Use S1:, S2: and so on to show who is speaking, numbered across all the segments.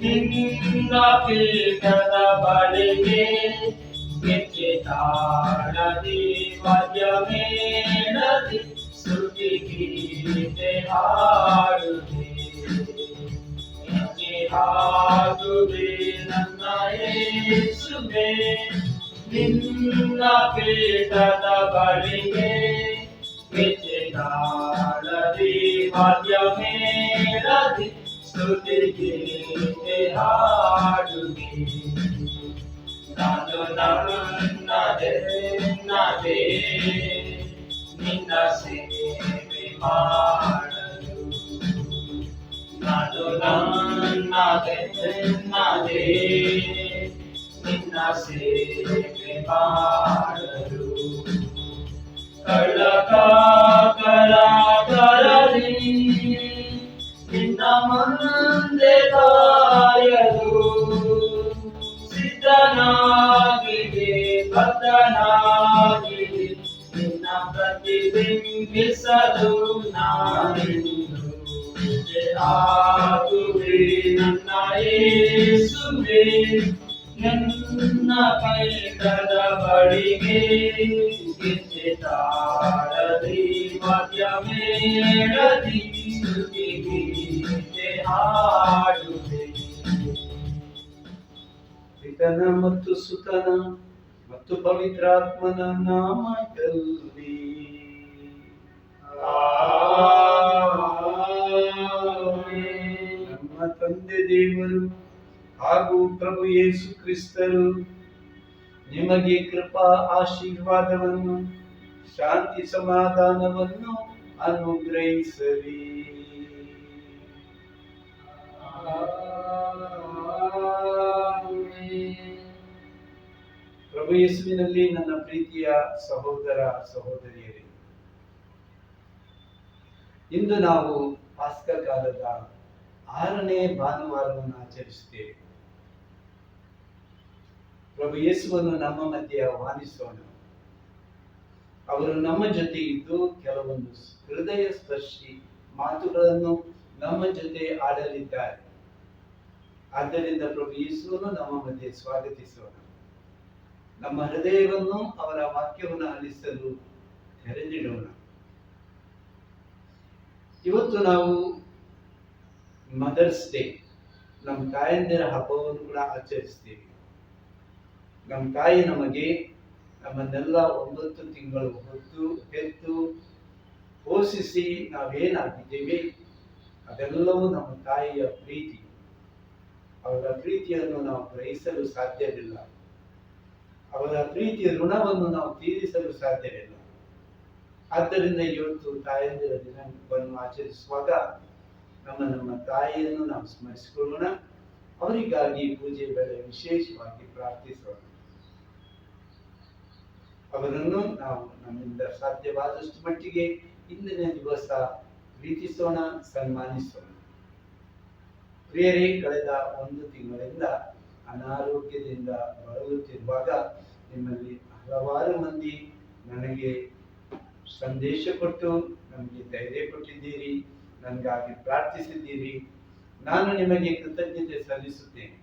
S1: ನಿನ್ನ ಪೀಠದ ಬಳಿಗೆ ಗೆಜ್ಜೆ ತಾಳದಿ ವಾದ್ಯ ಮೇಳದಿ ಸ್ತುತಿ ಗೀತೆ ಹಾಡುವೆ. ಹೆಜ್ಜೆ ಹಾಕುವೆ ನನ್ನ ಯೇಸುವೇ, ನಿನ್ನ ಪೀಠದ ಬಳಿಗೆ ಗೆಜ್ಜೆ ತಾಳದಿ ವಾದ್ಯ ಮೇಳದಿ ಸ್ತುತಿ ಗೀತೆ ಹಾಡುವೆ. ನಾನು ನನ್ನದೇ ನಿನ್ನ ಸೇವೆ ಮಾಡಲು, ನಾನು ನನ್ನದೇ ನಿನ್ನ ಸೇವೆ ಮಾಡಲು. ಕಳಕಳಕರದಿ ನಿನ್ನ ಮುಂದೆ ಕಾಯಲು ಸಿದ್ಧನಾಗಿದೆ, ಬದ್ಧನಾಗಿದೆ ನಿನ್ನ ಪ್ರತಿಬಿಂಬಿಸಲು ನಾನೆಂದು. ಆಗುವೆ ನನ್ನ ಯೇಸುವೇ, ನನ್ನ ಪೀಠದ ಬಳಿಗೆ ಗೆಜ್ಜೆ ತಾಳದಿ ವಾದ್ಯ ಮೇಳದಿ ಸ್ತುತಿ ಗೀತೆ ಹಾಡುವೆ.
S2: ಪಿತನ ಮತ್ತು ಸುತನ ಮತ್ತು ಪವಿತ್ರಾತ್ಮನ ನಾಮದಲ್ಲಿ ನಮ್ಮ ತಂದೆ ದೇವರು ಹಾಗೂ ಪ್ರಭು ಯೇಸು ಕ್ರಿಸ್ತರು ನಿಮಗೆ ಕೃಪಾ ಆಶೀರ್ವಾದವನ್ನು ಶಾಂತಿ ಸಮಾಧಾನವನ್ನು ಅನುಗ್ರಹಿಸಲಿ. ಪ್ರಭು ಯೇಸುವಿನಲ್ಲಿ ನನ್ನ ಪ್ರೀತಿಯ ಸಹೋದರ ಸಹೋದರಿಯರೇ, ಇಂದು ನಾವು ಪಾಸ್ಕ ಕಾಲದ 6ನೇ ಭಾನುವಾರವನ್ನು ಆಚರಿಸುತ್ತೇವೆ. ಪ್ರಭು ಯೇಸುವನ್ನು ನಮ್ಮ ಮಧ್ಯೆ ಆಹ್ವಾನಿಸೋಣ. ಅವರು ನಮ್ಮ ಜೊತೆ ಇದ್ದು ಕೆಲವೊಂದು ಹೃದಯ ಸ್ಪರ್ಶಿ ಮಾತುಗಳನ್ನು ನಮ್ಮ ಜೊತೆ ಆಡಲಿದ್ದಾರೆ. ಆದ್ದರಿಂದ ಪ್ರಭು ಯೇಸುವನ್ನು ನಮ್ಮ ಮಧ್ಯೆ ಸ್ವಾಗತಿಸೋಣ. ನಮ್ಮ ಹೃದಯವನ್ನು ಅವರ ವಾಕ್ಯವನ್ನು ಆಲಿಸಲು ತೆರೆದಿಡೋಣ. ಇವತ್ತು ನಾವು ಮದರ್ಸ್ ಡೇ, ನಮ್ಮ ತಾಯಂದಿರ ಹಬ್ಬವನ್ನು ಕೂಡ ಆಚರಿಸ್ತೇವೆ. ನಮ್ಮ ತಾಯಿ ನಮಗೆ ನಮ್ಮನ್ನೆಲ್ಲ 9 ತಿಂಗಳು ಹೆತ್ತು ಪೋಷಿಸಿ ನಾವೇನಾಗಿದ್ದೇವೆ ಅದೆಲ್ಲವೂ ನಮ್ಮ ತಾಯಿಯ ಪ್ರೀತಿ. ಅವರ ಪ್ರೀತಿಯನ್ನು ನಾವು ಗ್ರಹಿಸಲು ಸಾಧ್ಯವಿಲ್ಲ. ಅವರ ಪ್ರೀತಿಯ ಋಣವನ್ನು ನಾವು ತೀರಿಸಲು ಸಾಧ್ಯವಿಲ್ಲ. ಆದ್ದರಿಂದ ಇವತ್ತು ತಾಯಂದಿರ ದಿನವನ್ನು ಆಚರಿಸುವಾಗ ನಮ್ಮ ತಾಯಿಯನ್ನು ನಾವು ಸ್ಮರಿಸಿಕೊಳ್ಳೋಣ. ಅವರಿಗಾಗಿ ಪೂಜೆ ವೇಳೆ ವಿಶೇಷವಾಗಿ ಪ್ರಾರ್ಥಿಸೋಣ. ಅವರನ್ನು ನಾವು ನಮ್ಮಿಂದ ಸಾಧ್ಯವಾದಷ್ಟು ಮಟ್ಟಿಗೆ ಇಂದಿನ ದಿವಸ ಪ್ರೀತಿಸೋಣ, ಸನ್ಮಾನಿಸೋಣ. ಪ್ರಿಯರೇ, ಕಳೆದ 1 ತಿಂಗಳಿಂದ ಅನಾರೋಗ್ಯದಿಂದ ಬಳಲುತ್ತಿರುವಾಗ ನಿಮ್ಮಲ್ಲಿ ಹಲವಾರು ಮಂದಿ ನನಗೆ ಸಂದೇಶ ಕೊಟ್ಟು ನಮಗೆ ಧೈರ್ಯ ಕೊಟ್ಟಿದ್ದೀರಿ, ನನಗಾಗಿ ಪ್ರಾರ್ಥಿಸಿದ್ದೀರಿ. ನಾನು ನಿಮಗೆ ಕೃತಜ್ಞತೆ ಸಲ್ಲಿಸುತ್ತೇನೆ.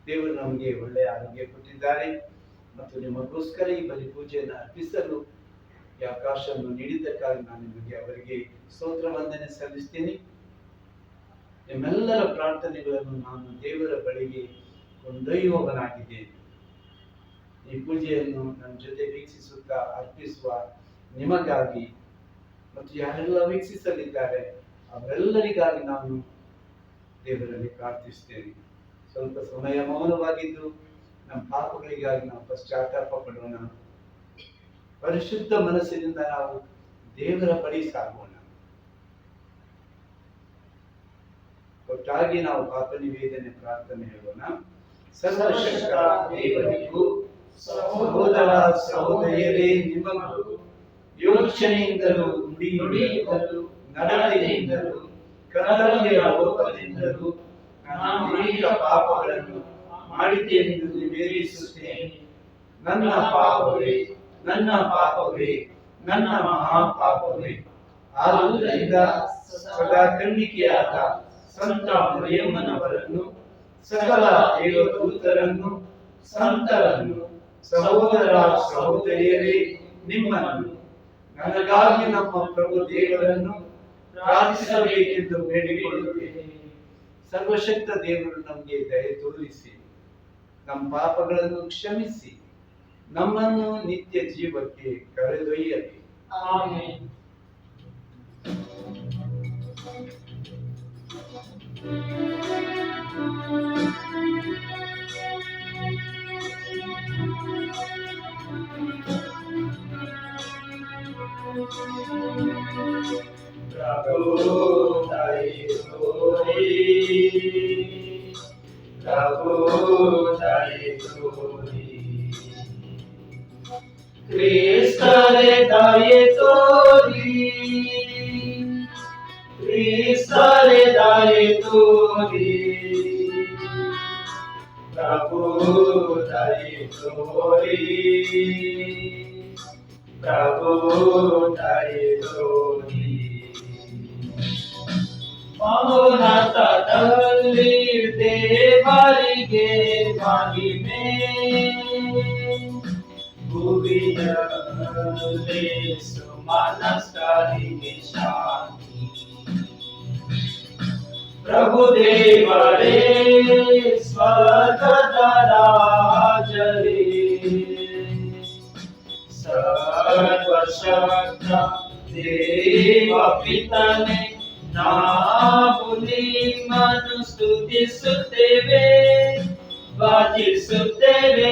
S2: ದೇವರು ನಮಗೆ ಒಳ್ಳೆಯ ಆರೋಗ್ಯ ಕೊಟ್ಟಿದ್ದಾರೆ ಮತ್ತು ನಿಮಗೋಸ್ಕರ ಈ ಬಲಿ ಪೂಜೆಯನ್ನು ಅರ್ಪಿಸಲು ಈ ಅವಕಾಶವನ್ನು ನೀಡಿದ್ದಕ್ಕಾಗಿ ನಾನು ಅವರಿಗೆ ಸ್ತೋತ್ರ ವಂದನೆ ಸಲ್ಲಿಸ್ತೀನಿ. ನಿಮ್ಮೆಲ್ಲರ ಪ್ರಾರ್ಥನೆಗಳನ್ನು ನಾನು ದೇವರ ಬಳಿಗೆ ಕೊಂಡೊಯ್ಯುವವನಾಗಿದ್ದೇನೆ. ಈ ಪೂಜೆಯನ್ನು ನನ್ನ ಜೊತೆ ವೀಕ್ಷಿಸುತ್ತಾ ಅರ್ಪಿಸುವ ನಿಮಗಾಗಿ ಮತ್ತು ಯಾರೆಲ್ಲ ವೀಕ್ಷಿಸಲಿದ್ದಾರೆ ಅವರೆಲ್ಲರಿಗಾಗಿ ನಾನು ದೇವರಲ್ಲಿ ಪ್ರಾರ್ಥಿಸ್ತೇನೆ. ಸ್ವಲ್ಪ ಸಮಯ ಮೌನವಾಗಿದ್ದು ನಮ್ಮ ಪಾಪಗಳಿಗಾಗಿ ನಾವು ಪಶ್ಚಾತ್ತಾಪ ಪಡೋಣ. ಪರಿಶುದ್ಧ ಮನಸ್ಸಿನಿಂದ ನಾವು ದೇವರ ಬಳಿ ಸಾಗೋಣ. ಒಟ್ಟಾಗಿ ನಾವು ಪಾಪ ನಿವೇದನೆ ಪ್ರಾರ್ಥನೆ ಹೇಳೋಣ. ಸರ್ವಶಕ್ತ ದೇವರಿಗೂ ಸಹೋದರ ಸಹೋದರಿಯರೇ ನಿಮಗೂ ಯೋಚನೆಯಿಂದಲೂ ನುಡಿಯಿಂದಲೂ ನಡತೆಯಿಂದಲೂ ಕರ್ತವ್ಯ ಲೋಪದಿಂದಲೂ ನಾನು ಅನೇಕ ಪಾಪಗಳನ್ನು ಮಾಡಿದ್ದೇನೆಂದು ನಿವೇದಿಸುತ್ತೇನೆ. ನನ್ನ ಪಾಪವೇ, ನನ್ನ ಪಾಪವೇ, ನನ್ನ ಮಹಾಪಾಪವೇ. ಆದುದರಿಂದ ಸದಾ ಖಂಡಿಕೆಯಾದ
S1: ಸಂತ ಮರಿಯಮ್ಮನವರನ್ನು, ಸಕಲ ದೇವದೂತರನ್ನು, ಸಂತರನ್ನು, ಸಹೋದರ ಸಹೋದರಿಯರೇ ನಿಮ್ಮನ್ನು, ನನಗಾಗಿ ನಮ್ಮ ಪ್ರಭು ದೇವರನ್ನು ಪ್ರಾರ್ಥಿಸಬೇಕೆಂದು ಬೇಡಿಕೊಳ್ಳುತ್ತೇನೆ. ಸರ್ವಶಕ್ತ ದೇವರು ನಮಗೆ ದಯೆ ತೋರಿಸಿ ನಮ್ಮ ಪಾಪಗಳನ್ನು ಕ್ಷಮಿಸಿ ನಮ್ಮನ್ನು ನಿತ್ಯ ಜೀವಕ್ಕೆ ಕರೆದೊಯ್ಯಲಿ. ಆಮೆನ್. प्रभु दये तोरी, प्रभु दये तोरी, क्रिस्त रे दये तोरी, क्रिस्त रे दये तोरी, प्रभु दये तोरी, प्रभु दये तोरी. ಮೌನತದಲ್ಲಿ ದೇವರಿಗೆ ಮಹಿಮೆ, ಭುವಿಯಲ್ಲಿ ಸುಮನಸ್ಕರಿಗೆ ಶಾಂತಿ. ಪ್ರಭು ದೇವರೇ ಸ್ವರ್ಗದ ರಾಜರೇ, ಸರ್ವಶಕ್ತ ದೇವ ಪಿತನೇ, ನಾವು ನಿಮ್ಮನ್ನು ಸ್ತುತಿಸುತ್ತೇವೆ, ಭಜಿಸುತ್ತೇವೆ,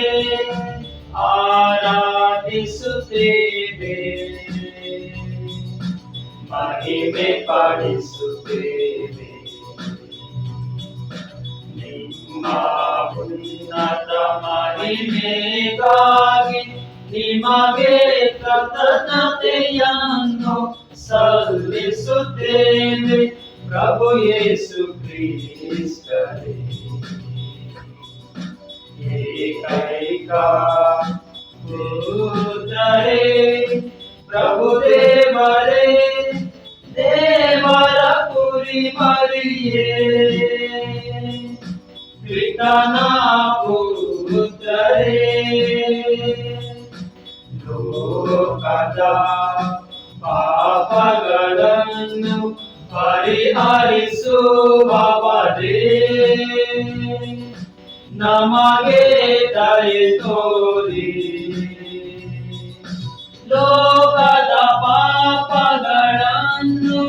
S1: ಆರಾಧಿಸುತ್ತೇವೆ, ಮಹಿಮೆ ಪಡಿಸುತ್ತೇವೆ. ನಿಮ್ಮ ಉನ್ನತ ಮಹಿಮೆಗಾಗಿ ನಿಮಗೆ ಕೃತಜ್ಞತೆಯನ್ನು ಸಲ್ಲಿಸುತ್ತೇವೆ, ಪ್ರಭು ಯೇಸು ಕ್ರಿಸ್ತರೇ. ಏಕೈಕ ಪುತ್ರರೇ, ಪ್ರಭು ದೇವರೇ, ದೇವರ ಕುರಿಮರಿಯೇ, ಪಿತನ ಪುತ್ರರೇ, ಲೋಕದ ಪಾಪಗಳನ್ನು ಪರಿಹರಿಸುವವರೇ, ನಮಗೆ ದಯೆ ತೋರಿ. ಲೋಕದ ಪಾಪಗಳನ್ನು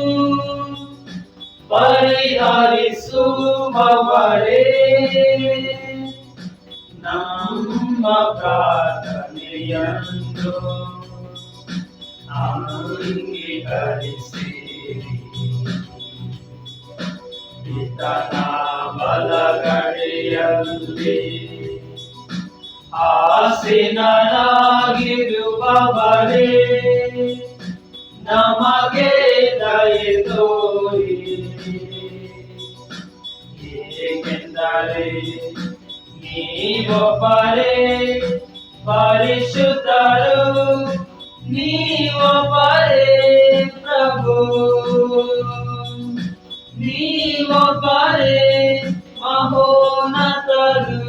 S1: ಪರಿಹರಿಸುವವರೇ, ನಮ್ಮ ಪ್ರಾರ್ಥನೆಯನ್ನು ಅಂಗೀಕರಿಸಿರಿ. ಪಿತನ ಬಲಗಡೆಯಲ್ಲಿ ಆಸೀನರಾಗಿರುವವರೇ, ನಮಗೆ ದಯೆ ತೋರಿ. ಏಕೆಂದರೆ ನೀವೊಬ್ಬರೇ ಪರಿಶುದ್ಧರು, ನೀವೊಬ್ಬರೇ ಪ್ರಭು, ನೀವೊಬ್ಬರೇ ಮಹೋನ್ನತರು.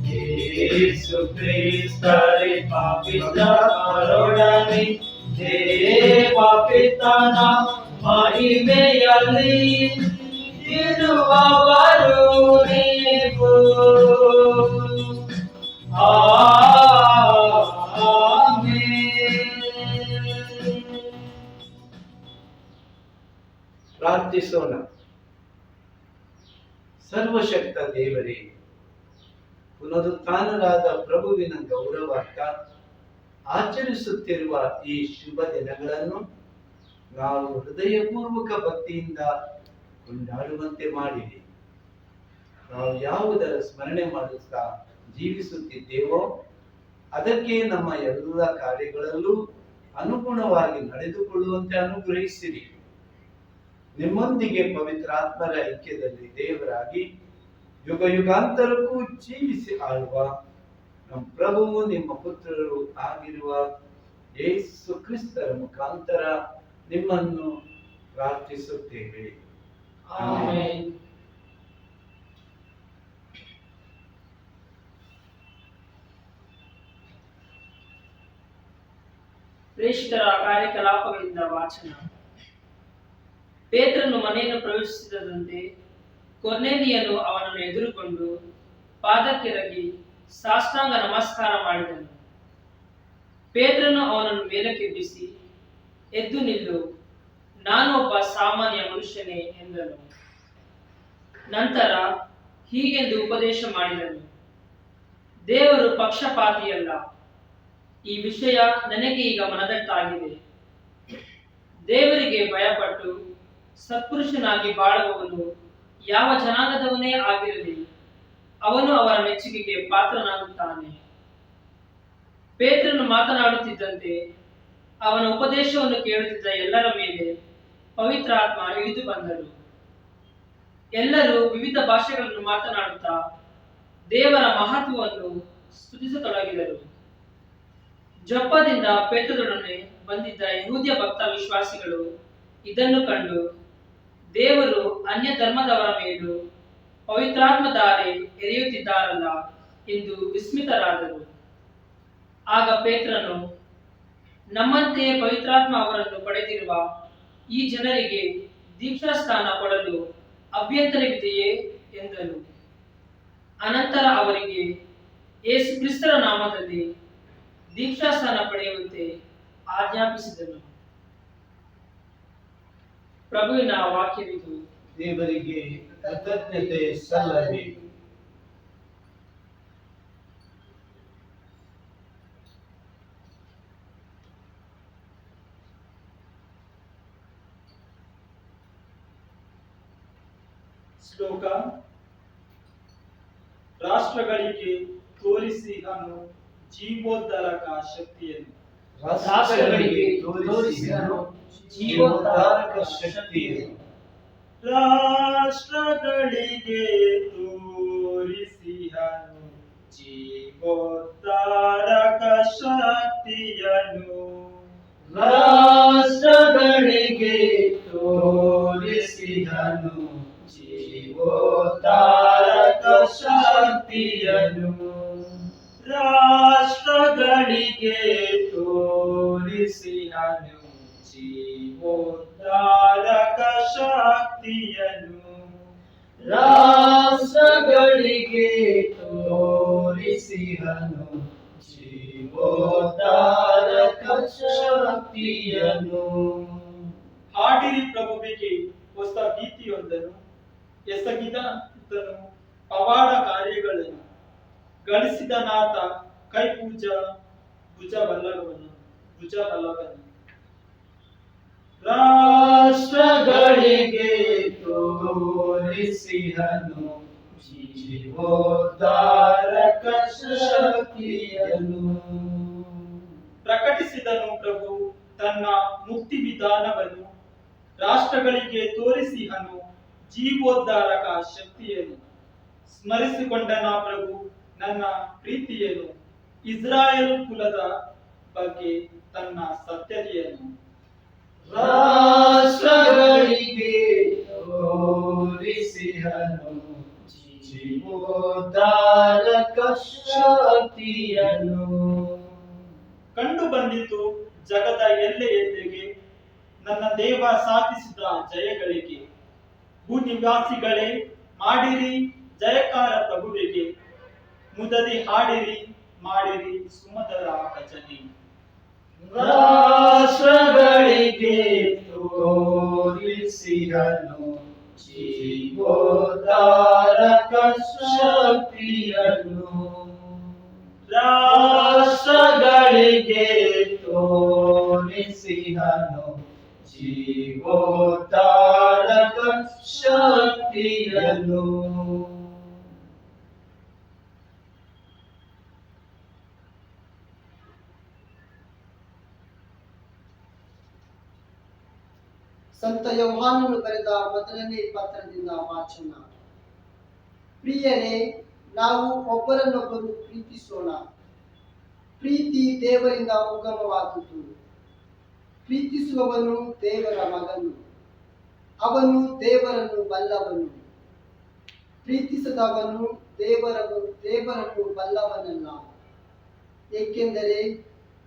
S1: ಯೇಸು ಕ್ರಿಸ್ತರೇ ಪಾಪಿಷ್ಠರೊಡನೆ ದೇವ ಪಿತನ ಮಹಿಮೆಯಲ್ಲಿ ಇರುವವರು ನೀವು.
S2: ಪ್ರಾರ್ಥಿಸೋಣ. ಸರ್ವಶಕ್ತ ದೇವರೇ, ಪುನರುತ್ಥಾನರಾದ ಪ್ರಭುವಿನ ಗೌರವಾರ್ಥ ಆಚರಿಸುತ್ತಿರುವ ಈ ಶುಭ ದಿನಗಳನ್ನು ನಾವು ಹೃದಯಪೂರ್ವಕ ಭಕ್ತಿಯಿಂದ ಕೊಂಡಾಡುವಂತೆ ಮಾಡಿರಿ. ನಾವು ಯಾವುದರ ಸ್ಮರಣೆ ಮಾಡುತ್ತಾ ಜೀವಿಸುತ್ತಿದ್ದೇವೋ ಅದಕ್ಕೆ ನಮ್ಮ ಎಲ್ಲ ಕಾರ್ಯಗಳಲ್ಲೂ ಅನುಗುಣವಾಗಿ ನಡೆದುಕೊಳ್ಳುವಂತೆ ಅನುಗ್ರಹಿಸಿರಿ. ನಿಮ್ಮೊಂದಿಗೆ ಪವಿತ್ರಾತ್ಮರ ಐಕ್ಯದಲ್ಲಿ ದೇವರಾಗಿ ಯುಗ ಯುಗಾಂತರಕ್ಕೂ ಜೀವಿಸಿ ಆಳುವ ನಮ್ಮ ಪ್ರಭುವು ನಿಮ್ಮ ಪುತ್ರರು ಆಗಿರುವ ಯೇಸು ಕ್ರಿಸ್ತರ ಮುಖಾಂತರ ನಿಮ್ಮನ್ನು ಪ್ರಾರ್ಥಿಸುತ್ತೇವೆ.
S1: ಆಮೆನ್.
S3: ಪ್ರೇಷಿತರ ಕಾರ್ಯಕಲಾಪಗಳಿಂದ ವಾಚನ. ಪೇತ್ರನು ಮನೆಯನ್ನು ಪ್ರವೇಶಿಸಿದಂತೆ ಕೊರ್ನೇಲಿಯನು ಅವನನ್ನು ಎದುರುಗೊಂಡು ಪಾದಕ್ಕೆರಗಿ ಸಾಷ್ಟಾಂಗ ನಮಸ್ಕಾರ ಮಾಡಿದನು. ಪೇತ್ರನು ಅವನನ್ನು ಮೇಲಕ್ಕೆಬ್ಬಿಸಿ, ಎದ್ದು ನಿಲ್ಲು, ನಾನು ಒಬ್ಬ ಸಾಮಾನ್ಯ ಮನುಷ್ಯನೇ ಎಂದನು. ನಂತರ ಹೀಗೆಂದು ಉಪದೇಶ ಮಾಡಿದನು, ದೇವರು ಪಕ್ಷಪಾತಿಯಲ್ಲ. ಈ ವಿಷಯ ನನಗೆ ಈಗ ಮನದಟ್ಟಾಗಿದೆ. ದೇವರಿಗೆ ಭಯಪಟ್ಟು ಸತ್ಪುರುಷನಾಗಿ ಬಾಳುವವನು ಯಾವ ಜನಾಂಗದವನೇ ಆಗಿರಲಿ, ಅವನು ಅವರ ಮೆಚ್ಚುಗೆಗೆ ಪಾತ್ರನಾಗುತ್ತಾನೆ. ಪೇತ್ರನು ಮಾತನಾಡುತ್ತಿದ್ದಂತೆ ಅವನ ಉಪದೇಶವನ್ನು ಕೇಳುತ್ತಿದ್ದ ಎಲ್ಲರ ಮೇಲೆ ಪವಿತ್ರಾತ್ಮ ಇಳಿದು ಬಂದರು. ಎಲ್ಲರೂ ವಿವಿಧ ಭಾಷೆಗಳನ್ನು ಮಾತನಾಡುತ್ತಾ ದೇವರ ಮಹತ್ವವನ್ನು ಸ್ತುತಿಸತೊಡಗಿದರು. ಜೊಪ್ಪದಿಂದ ಪೇತ್ರದೊಡನೆ ಬಂದಿದ್ದ ಯಹೂದ್ಯ ಭಕ್ತ ವಿಶ್ವಾಸಿಗಳು ಇದನ್ನು ಕಂಡು ದೇವರು ಅನ್ಯ ಧರ್ಮದವರ ಮೇಲೂ ಪವಿತ್ರಾತ್ಮ ಧಾರೆ ಎರೆಯುತ್ತಿದ್ದಾರಲ್ಲ ಎಂದು ವಿಸ್ಮಿತರಾದರು. ಆಗ ಪೇತ್ರನು, ನಮ್ಮಂತೆಯೇ ಪವಿತ್ರಾತ್ಮ ಅವರನ್ನು ಪಡೆದಿರುವ ಈ ಜನರಿಗೆ ದೀಕ್ಷಾಸ್ಥಾನ ಕೊಡಲು ಅಭ್ಯಂತರವಿದೆಯೇ ಎಂದನು. ಅನಂತರ ಅವರಿಗೆ ಯೇಸು ಕ್ರಿಸ್ತರ ನಾಮದಲ್ಲಿ ದೀಕ್ಷಾಸ್ಥಾನ ಪಡೆಯುವಂತೆ ಆಜ್ಞಾಪಿಸಿದನು. ಪ್ರಭುವಿನ ವಾಕ್ಯವಿದು.
S2: ದೇವರಿಗೆ ಕೃತಜ್ಞತೆ ಸಲ್ಲಲಿ.
S4: ಶ್ಲೋಕ. ರಾಷ್ಟ್ರಗಳಿಗೆ ತೋರಿಸಿದನು ಜೀವೋದ್ಧಾರಕ ಶಕ್ತಿಯನ್ನು.
S2: ರಾಷ್ಟ್ರಗಳಿಗೆ ತೋರಿಸಿದನು ಜೀವೋದ್ಧಾರಕ ಶಕ್ತಿಯನ್ನು.
S4: ರಾಷ್ಟ್ರಗಳಿಗೆ ತೋರಿಸಿದನು ಜೀವೋದ್ಧಾರಕ ಶಕ್ತಿಯನ್ನು.
S2: ರಾಷ್ಟ್ರಗಳಿಗೆ ತೋರಿಸಿದನು ಜೀವೋದ್ಧಾರಕ ಶಕ್ತಿಯನ್ನು.
S4: ರಾಷ್ಟ್ರಗಳಿಗೆ ತೋರಿಸಿದನು ಜೀವೋದ್ಧಾರಕ ಶಕ್ತಿಯನ್ನು.
S2: ರಾಷ್ಟ್ರಗಳಿಗೆ ತೋರಿಸಿದನು ಜೀವೋದ್ಧಾರಕ ಶಕ್ತಿಯನ್ನು.
S4: ಹಾಡಿರಿ ಪ್ರಭುವಿಗೆ ಹೊಸ ಗೀತೆಯೊಂದನ್ನು, ಎಸಗಿದ ಈತನು ಪವಾಡ ಕಾರ್ಯಗಳನ್ನು, ಗಳಿಸಿದ ನಾಥ ಕೈ ಭುಜಬಲ್ಲವನು.
S2: ರಾಷ್ಟ್ರಗಳಿಗೆ ತೋರಿಸಿದನು ಜೀವೋದ್ಧಾರಕ ಶಕ್ತಿಯನ್ನು.
S4: ಪ್ರಕಟಿಸಿದನು ಪ್ರಭು ತನ್ನ ಮುಕ್ತಿ ವಿಧಾನವನ್ನು, ರಾಷ್ಟ್ರಗಳಿಗೆ ತೋರಿಸಿದನು ಜೀವೋದ್ಧಾರಕ ಶಕ್ತಿಯನ್ನು. ಸ್ಮರಿಸಿಕೊಂಡನ ಪ್ರಭು ನನ್ನ ಪ್ರೀತಿಯನ್ನು, ಇಸ್ರಾಯೇಲ್ ಕುಲದ ಬಗ್ಗೆ ತನ್ನ ಸತ್ಯತೆಯನ್ನು.
S2: ರಾಷ್ಟ್ರಗಳಿಗೆ ತೋರಿಸಿದನು ಜೀವೋದ್ಧಾರಕ ಶಕ್ತಿಯನ್ನು.
S4: ಕಂಡು ಬಂದಿತು ಜಗದ ಎಲ್ಲೆಯೆಲ್ಲೆಗೆ ನನ್ನ ದೇವ ಸಾಧಿಸಿದ ಜಯಗಳಿಗೆ. ಭೂನಿವಾಸಿಗಳೇ ಮಾಡಿರಿ ಜಯಕಾರ ಪ್ರಭುವಿಗೆ, ಮುದದಿ ಹಾಡಿರಿ ಮಾಡಿರಿ ಸುಮಧುರ ಭಜನೆ.
S2: ರಾಷ್ಟ್ರಗಳಿಗೆ ತೋರಿಸಿದನು ಜೀವೋದ್ಧಾರಕ ಶಕ್ತಿಯನ್ನು. ರಾಷ್ಟ್ರಗಳಿಗೆ ತೋರಿಸಿದನು ಜೀವೋದ್ಧಾರಕ ಶಕ್ತಿಯನ್ನು.
S5: ಸಂತ ಯೋಹಾನನು ಬರೆದ ಮೊದಲನೇ ಪತ್ರದಿಂದ ವಾಚನ. ಪ್ರಿಯರೇ, ನಾವು ಒಬ್ಬರನ್ನೊಬ್ಬರು ಪ್ರೀತಿಸೋಣ. ಪ್ರೀತಿ ದೇವರಿಂದ ಉಗಮವಾದುದು. ಪ್ರೀತಿಸುವವನು ದೇವರ ಮಗನು. ಅವನು ದೇವರನ್ನು ಬಲ್ಲವನು. ಪ್ರೀತಿಸದವನು ದೇವರನ್ನು ಬಲ್ಲವನಲ್ಲ, ಏಕೆಂದರೆ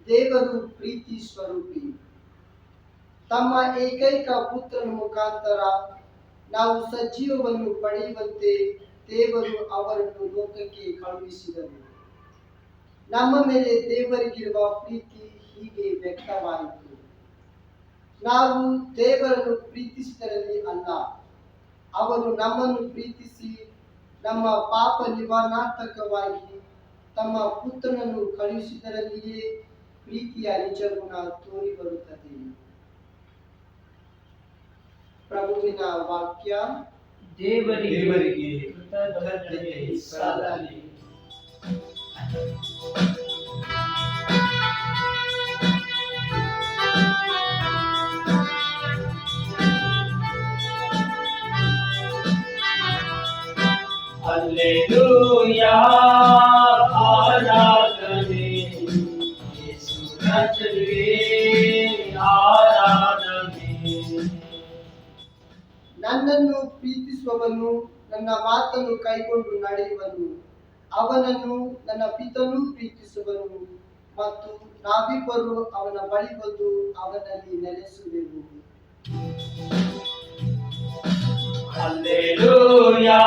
S5: ದೇವರು ಪ್ರೀತಿ ಸ್ವರೂಪಿ. ತಮ್ಮ ಏಕೈಕ ಪುತ್ರನ ಮುಖಾಂತರ ನಾವು ಸಜೀವವನ್ನು ಪಡೆಯುವಂತೆ ದೇವರು ಅವರನ್ನು ಲೋಕಕ್ಕೆ ಕಳುಹಿಸಿದರು. ನಮ್ಮ ಮೇಲೆ ದೇವರಿಗಿರುವ ಪ್ರೀತಿ ಹೀಗೆ ವ್ಯಕ್ತವಾಯಿತು: ನಾವು ದೇವರನ್ನು ಪ್ರೀತಿಸಿದರಲ್ಲಿ ಅಲ್ಲ, ಅವರು ನಮ್ಮನ್ನು ಪ್ರೀತಿಸಿ ನಮ್ಮ ಪಾಪ ನಿವಾರಣಾರ್ಥಕವಾಗಿ ತಮ್ಮ ಪುತ್ರನನ್ನು ಕಳುಹಿಸಿದರಲ್ಲಿಯೇ ಪ್ರೀತಿಯ ನಿಜಗುಣ ತೋರಿ ಬರುತ್ತದೆ. ಪ್ರಭುವಿನ ವಾಕ್ಯ.
S2: ದೇವರಿಗೆ ಕೃತಜ್ಞತೆ ಸಲ್ಲಲಿ.
S1: ಹಲ್ಲೆಲೂಯಾ, ಆರಾಧನೆ ಯೇಸು ರಾಜನಿಗೆ ಆರಾಧನೆ.
S5: ನನ್ನನ್ನು ಪ್ರೀತಿಸುವವನು ನನ್ನ ಮಾತನ್ನು ಕೈಗೊಂಡು ನಡೆಯುವನು, ಅವನನ್ನು ನನ್ನ ಪಿತನೂ ಪ್ರೀತಿಸುವನು, ಮತ್ತು ನಾವಿಬ್ಬರು ಅವನ ಬಳಿ ಬಂದು ಅವನಲ್ಲಿ ನೆಲೆಸುವೆವು.
S1: ಹಲ್ಲೆಲೂಯಾ,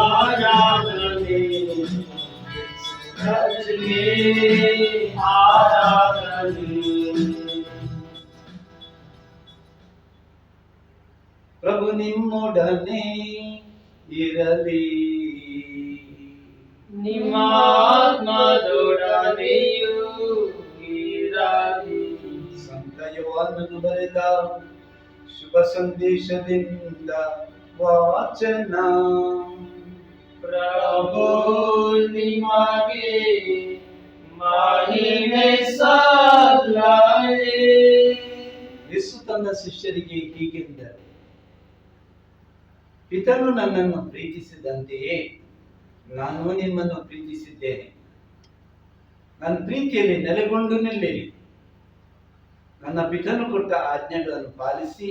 S1: ಆರಾಧನೆ ಯೇಸು ರಾಜನಿಗೆ ಆರಾಧನೆ.
S2: ಪ್ರಭು ನಿಮ್ಮೊಡನೆ ಇರಲಿ,
S3: ನಿಮ್ಮ ಆತ್ಮದೊಡನೆಯೂ ಇರಲಿ.
S2: ಸಂತ ಯೋಹಾನನು ಬರೆದ ಶುಭ ಸಂದೇಶದಿಂದ ವಾಚನ.
S1: ಪ್ರಭು ನಿಮಗೆ ಮಹಿಮೆ ಸಲ್ಲಲಿ.
S2: ಯೇಸು ತನ್ನ ಶಿಷ್ಯರಿಗೆ ಹೀಗೆಂದರು: ಪಿತನು ನನ್ನನ್ನು ಪ್ರೀತಿಸಿದಂತೆಯೇ ನಾನು ನಿಮ್ಮನ್ನು ಪ್ರೀತಿಸಿದ್ದೇನೆ. ನನ್ನ ಪ್ರೀತಿಯಲ್ಲಿ ನೆಲೆಗೊಂಡು ನಿಲ್ಲಿರಿ. ನನ್ನ ಪಿತನು ಕೊಟ್ಟ ಆಜ್ಞೆಗಳನ್ನು ಪಾಲಿಸಿ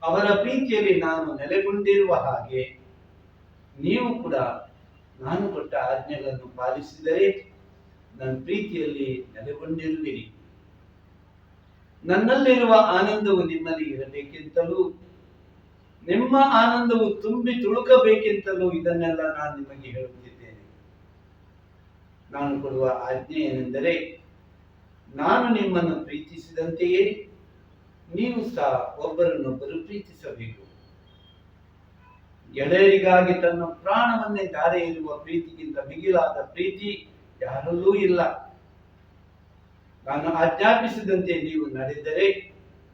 S2: ಅವರ ಪ್ರೀತಿಯಲ್ಲಿ ನಾನು ನೆಲೆಗೊಂಡಿರುವ ಹಾಗೆ ನೀವು ಕೂಡ ನಾನು ಕೊಟ್ಟ ಆಜ್ಞೆಗಳನ್ನು ಪಾಲಿಸಿದರೆ ನನ್ನ ಪ್ರೀತಿಯಲ್ಲಿ ನೆಲೆಗೊಂಡಿರುವಿರಿ. ನನ್ನಲ್ಲಿರುವ ಆನಂದವು ನಿಮ್ಮಲ್ಲಿ ಇರಬೇಕೆಂತಲೂ ನಿಮ್ಮ ಆನಂದವು ತುಂಬಿ ತುಳುಕಬೇಕೆಂತಲೂ ಇದನ್ನೆಲ್ಲ ನಾನು ನಿಮಗೆ ಹೇಳುತ್ತಿದ್ದೇನೆ. ನಾನು ಕೊಡುವ ಆಜ್ಞೆ ಏನೆಂದರೆ, ನಾನು ನಿಮ್ಮನ್ನು ಪ್ರೀತಿಸಿದಂತೆಯೇ ನೀವು ಸಹ ಒಬ್ಬರನ್ನೊಬ್ಬರು ಪ್ರೀತಿಸಬೇಕು. ಗೆಳೆಯರಿಗಾಗಿ ತನ್ನ ಪ್ರಾಣವನ್ನೇ ಧಾರೆ ಇರುವ ಪ್ರೀತಿಗಿಂತ ಮಿಗಿಲಾದ ಪ್ರೀತಿ ಯಾರಲ್ಲೂ ಇಲ್ಲ. ನಾನು ಆಜ್ಞಾಪಿಸಿದಂತೆ ನೀವು ನಡೆದರೆ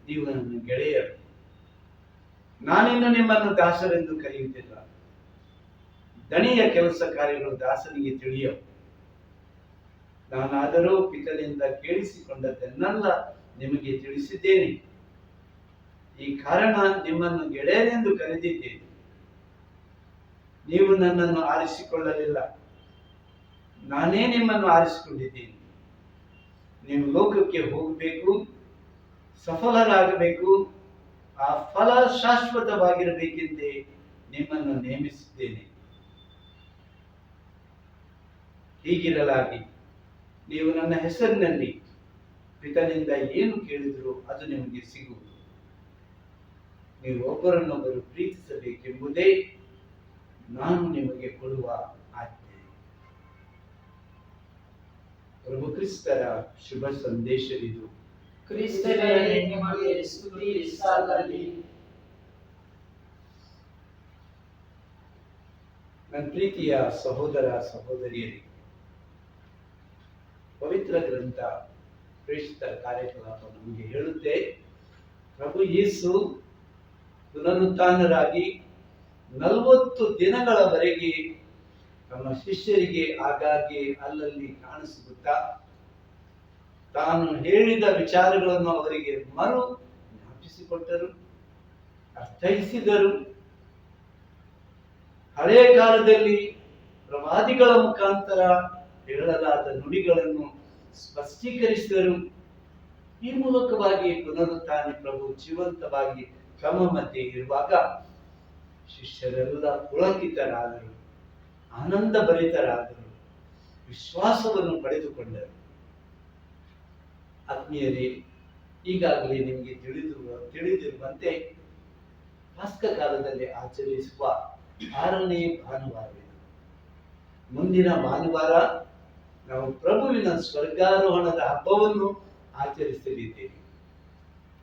S2: ನೀವು ನನ್ನ ಗೆಳೆಯರು. ನಾನಿನ್ನು ನಿಮ್ಮನ್ನು ದಾಸರೆಂದು ಕರೆಯುತ್ತಿಲ್ಲ, ದಣಿಯ ಕೆಲಸ ಕಾರ್ಯಗಳು ದಾಸನಿಗೆ ತಿಳಿಯವು. ನಾನಾದರೂ ಪಿತನಿಂದ ಕೇಳಿಸಿಕೊಂಡದ್ದನ್ನೆಲ್ಲ ನಿಮಗೆ ತಿಳಿಸಿದ್ದೇನೆ. ಈ ಕಾರಣ ನಿಮ್ಮನ್ನು ಗೆಳೆಯರೆಂದು ಕರೆದಿದ್ದೇನೆ. ನೀವು ನನ್ನನ್ನು ಆರಿಸಿಕೊಳ್ಳಲಿಲ್ಲ, ನಾನೇ ನಿಮ್ಮನ್ನು ಆರಿಸಿಕೊಂಡಿದ್ದೇನೆ. ನೀವು ಲೋಕಕ್ಕೆ ಹೋಗಬೇಕು, ಸಫಲರಾಗಬೇಕು, ಆ ಫಲ ಶಾಶ್ವತವಾಗಿರಬೇಕೆಂದೇ ನಿಮ್ಮನ್ನು ನೇಮಿಸಿದ್ದೇನೆ. ಹೀಗಿರಲಾಗಿ ನೀವು ನನ್ನ ಹೆಸರಿನಲ್ಲಿ ಪಿತನಿಂದ ಏನು ಕೇಳಿದರೂ ಅದು ನಿಮಗೆ ಸಿಗುವುದು. ನೀವು ಒಬ್ಬರನ್ನೊಬ್ಬರು ಪ್ರೀತಿಸಬೇಕೆಂಬುದೇ ನಾನು ನಿಮಗೆ ಕೊಡುವ ಆಜ್ಞೆ. ಪ್ರಭು ಕ್ರಿಸ್ತರ ಶುಭ ಸಂದೇಶವಿದು.
S3: ಕ್ರಿಸ್ತನೇ ನಿಮಗೆ ಸ್ತುತಿ ಸಲ್ಲಲಿ.
S2: ನನ್ನ ಪ್ರೀತಿಯ ಸಹೋದರ ಸಹೋದರಿಯರಿಗೆ, ಪವಿತ್ರ ಗ್ರಂಥ ಪ್ರೇಷಿತ ಕಾರ್ಯಕಲಾಪ ನಮಗೆ ಹೇಳುತ್ತೆ, ಪ್ರಭು ಯೇಸು ಪುನರುತ್ಥಾನರಾಗಿ 40 ದಿನಗಳವರೆಗೆ ತಮ್ಮ ಶಿಷ್ಯರಿಗೆ ಆಗಾಗ್ಗೆ ಅಲ್ಲಲ್ಲಿ ಕಾಣಿಸುತ್ತಾ ತಾನು ಹೇಳಿದ ವಿಚಾರಗಳನ್ನು ಅವರಿಗೆ ಮರು ಜ್ಞಾಪಿಸಿಕೊಟ್ಟರು, ಅರ್ಥೈಸಿದರು. ಹಳೆಯ ಕಾಲದಲ್ಲಿ ಪ್ರವಾದಿಗಳ ಮುಖಾಂತರ ಹೇಳಲಾದ ನುಡಿಗಳನ್ನು ಸ್ಪಷ್ಟೀಕರಿಸಿದರು. ಈ ಮೂಲಕವಾಗಿ ಪುನರುತ್ಥಾನ ಪ್ರಭು ಜೀವಂತವಾಗಿ ತಮ್ಮ ಮಧ್ಯೆ ಇರುವಾಗ ಶಿಷ್ಯರೆಲ್ಲ ಪುಳಕಿತರಾದರು, ಆನಂದ ಭರಿತರಾದರು, ವಿಶ್ವಾಸವನ್ನು ಪಡೆದುಕೊಂಡರು. ಆತ್ಮೀಯರೇ, ಈಗಾಗಲೇ ನಿಮಗೆ ತಿಳಿದಿರುವಂತೆ ಪಾಸ್ಕ ಕಾಲದಲ್ಲಿ ಆಚರಿಸುವ 6ನೇ ಭಾನುವಾರವಿದೆ. ಮುಂದಿನ ಭಾನುವಾರ ನಾವು ಪ್ರಭುವಿನ ಸ್ವರ್ಗಾರೋಹಣದ ಹಬ್ಬವನ್ನು ಆಚರಿಸಲಿದ್ದೇವೆ.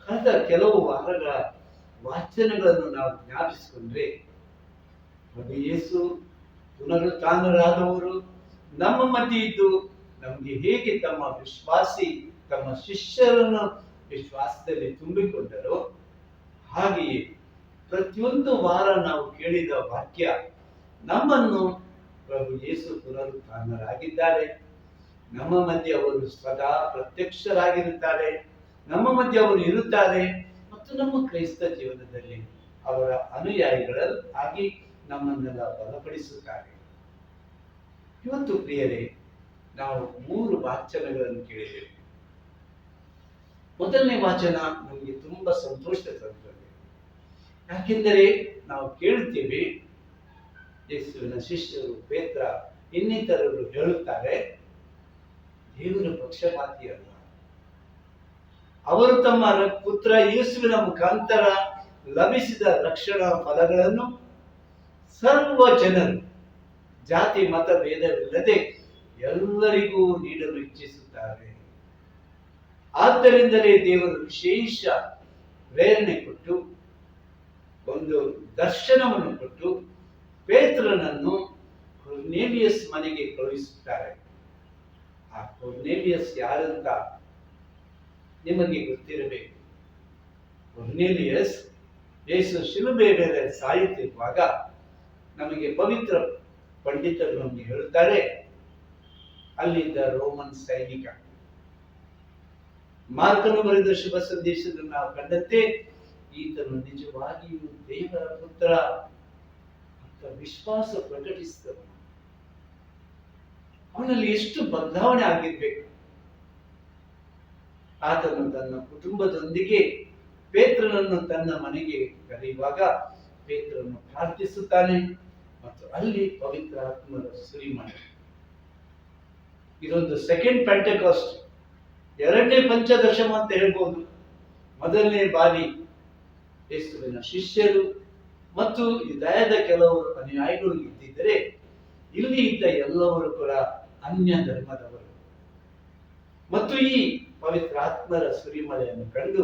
S2: ಕಳೆದ ಕೆಲವು ವಾರಗಳ ವಾಚನಗಳನ್ನು ನಾವು ಜ್ಞಾಪಿಸಿಕೊಂಡ್ರೆ, ಪ್ರಭು ಯೇಸು ಪುನರುತ್ಥಾನರಾದವರು ನಮ್ಮ ಮಧ್ಯೆ ಇದ್ದು ನಮಗೆ ಹೇಗೆ ತಮ್ಮ ಶಿಷ್ಯರನ್ನು ವಿಶ್ವಾಸದಲ್ಲಿ ತುಂಬಿಕೊಂಡರೋ, ಹಾಗೆಯೇ ಪ್ರತಿಯೊಂದು ವಾರ ನಾವು ಕೇಳಿದ ವಾಕ್ಯ ನಮ್ಮನ್ನು ಪ್ರಭು ಯೇಸು ಪುನರುತ್ಥಾನರಾಗಿದ್ದಾರೆ, ನಮ್ಮ ಮಧ್ಯೆ ಅವರು ಸದಾ ಪ್ರತ್ಯಕ್ಷರಾಗಿರುತ್ತಾರೆ, ನಮ್ಮ ಮಧ್ಯೆ ಅವರು ಇರುತ್ತಾರೆ ಮತ್ತು ನಮ್ಮ ಕ್ರೈಸ್ತ ಜೀವನದಲ್ಲಿ ಅವರ ಅನುಯಾಯಿಗಳಾಗಿ ನಮ್ಮನ್ನೆಲ್ಲ ಬಲಪಡಿಸುತ್ತಾರೆ. ಇವತ್ತು ಪ್ರಿಯರೇ, ನಾವು 3 ವಾಚನಗಳನ್ನು ಕೇಳಿದ್ದೇವೆ. ಮೊದಲನೇ ವಾಚನ ನಮಗೆ ತುಂಬಾ ಸಂತೋಷ ತರುತ್ತದೆ. ಯಾಕೆಂದರೆ ನಾವು ಕೇಳುತ್ತೇವೆ, ಯೇಸುವಿನ ಶಿಷ್ಯರು ಪೇತ್ರ ಇನ್ನಿತರರು ಹೇಳುತ್ತಾರೆ, ದೇವರ ಪಕ್ಷಪಾತಿ ಅಲ್ಲ, ಅವರು ತಮ್ಮ ಪುತ್ರ ಯೇಸುವಿನ ಮುಖಾಂತರ ಲಭಿಸಿದ ರಕ್ಷಣಾ ಫಲಗಳನ್ನು ಸರ್ವ ಜನರು ಜಾತಿ ಮತ ಭೇದವಿಲ್ಲದೆ ಎಲ್ಲರಿಗೂ ನೀಡಲು ಇಚ್ಛಿಸುತ್ತಾರೆ. ಆದ್ದರಿಂದಲೇ ದೇವರು ವಿಶೇಷ ಪ್ರೇರಣೆ ಕೊಟ್ಟು ಒಂದು ದರ್ಶನವನ್ನು ಕೊಟ್ಟು ಪೇತ್ರನನ್ನು ಕೊರ್ನೇಲಿಯಸ್ ಮನೆಗೆ ಕಳುಹಿಸುತ್ತಾರೆ. ಆ ಕೊರ್ನೇಲಿಯಸ್ ಯಾರಂತ ನಿಮಗೆ ಗೊತ್ತಿರಬೇಕು. ಕೊರ್ನೇಲಿಯಸ್ ಯೇಸು ಶಿಲುಬೆ ಮೇಲೆ ಸಾಯುತ್ತಿರುವಾಗ ನಮಗೆ ಪವಿತ್ರ ಪಂಡಿತರು ನಮಗೆ ಹೇಳುತ್ತಾರೆ, ಅಲ್ಲಿದ್ದ ರೋಮನ್ ಸೈನಿಕ. ಮಾರ್ಕನು ಬರೆದ ಶುಭ ಸಂದೇಶದಲ್ಲಿ ನಾವು ಕಂಡಂತೆ ಈತನು ನಿಜವಾಗಿಯೂ ದೇವರ ಪುತ್ರ ಅಂತ ವಿಶ್ವಾಸ ಪ್ರಕಟಿಸಿದವನು. ಅವನಲ್ಲಿ ಎಷ್ಟು ಬದಲಾವಣೆ ಆಗಿರ್ಬೇಕು. ಆತನು ತನ್ನ ಕುಟುಂಬದೊಂದಿಗೆ ಪೇತ್ರನನ್ನು ತನ್ನ ಮನೆಗೆ ಕರೆಯುವಾಗ ಪೇತ್ರನನ್ನು ಪ್ರಾರ್ಥಿಸುತ್ತಾನೆ ಮತ್ತು ಅಲ್ಲಿ ಪವಿತ್ರ ಆತ್ಮರ ಸುರಿಮಳೆ. ಇದೊಂದು ಸೆಕೆಂಡ್ ಪೆಂಟೆಕಾಸ್ಟ್, 2ನೇ ಪಂಚದಶಮ ಅಂತ ಹೇಳ್ಬೋದು. ಮೊದಲನೇ ಬಾರಿ ಯೇಸುವಿನ ಶಿಷ್ಯರು ಮತ್ತು ಯುದಾಯದ ಕೆಲವರು ಅನುಯಾಯಿಗಳು ಇದ್ದಿದ್ದರೆ, ಇಲ್ಲಿ ಇದ್ದ ಎಲ್ಲವರು ಕೂಡ ಅನ್ಯ ಧರ್ಮದವರು. ಮತ್ತು ಈ ಪವಿತ್ರ ಆತ್ಮರ ಸುರಿಮಳೆಯನ್ನು ಕಂಡು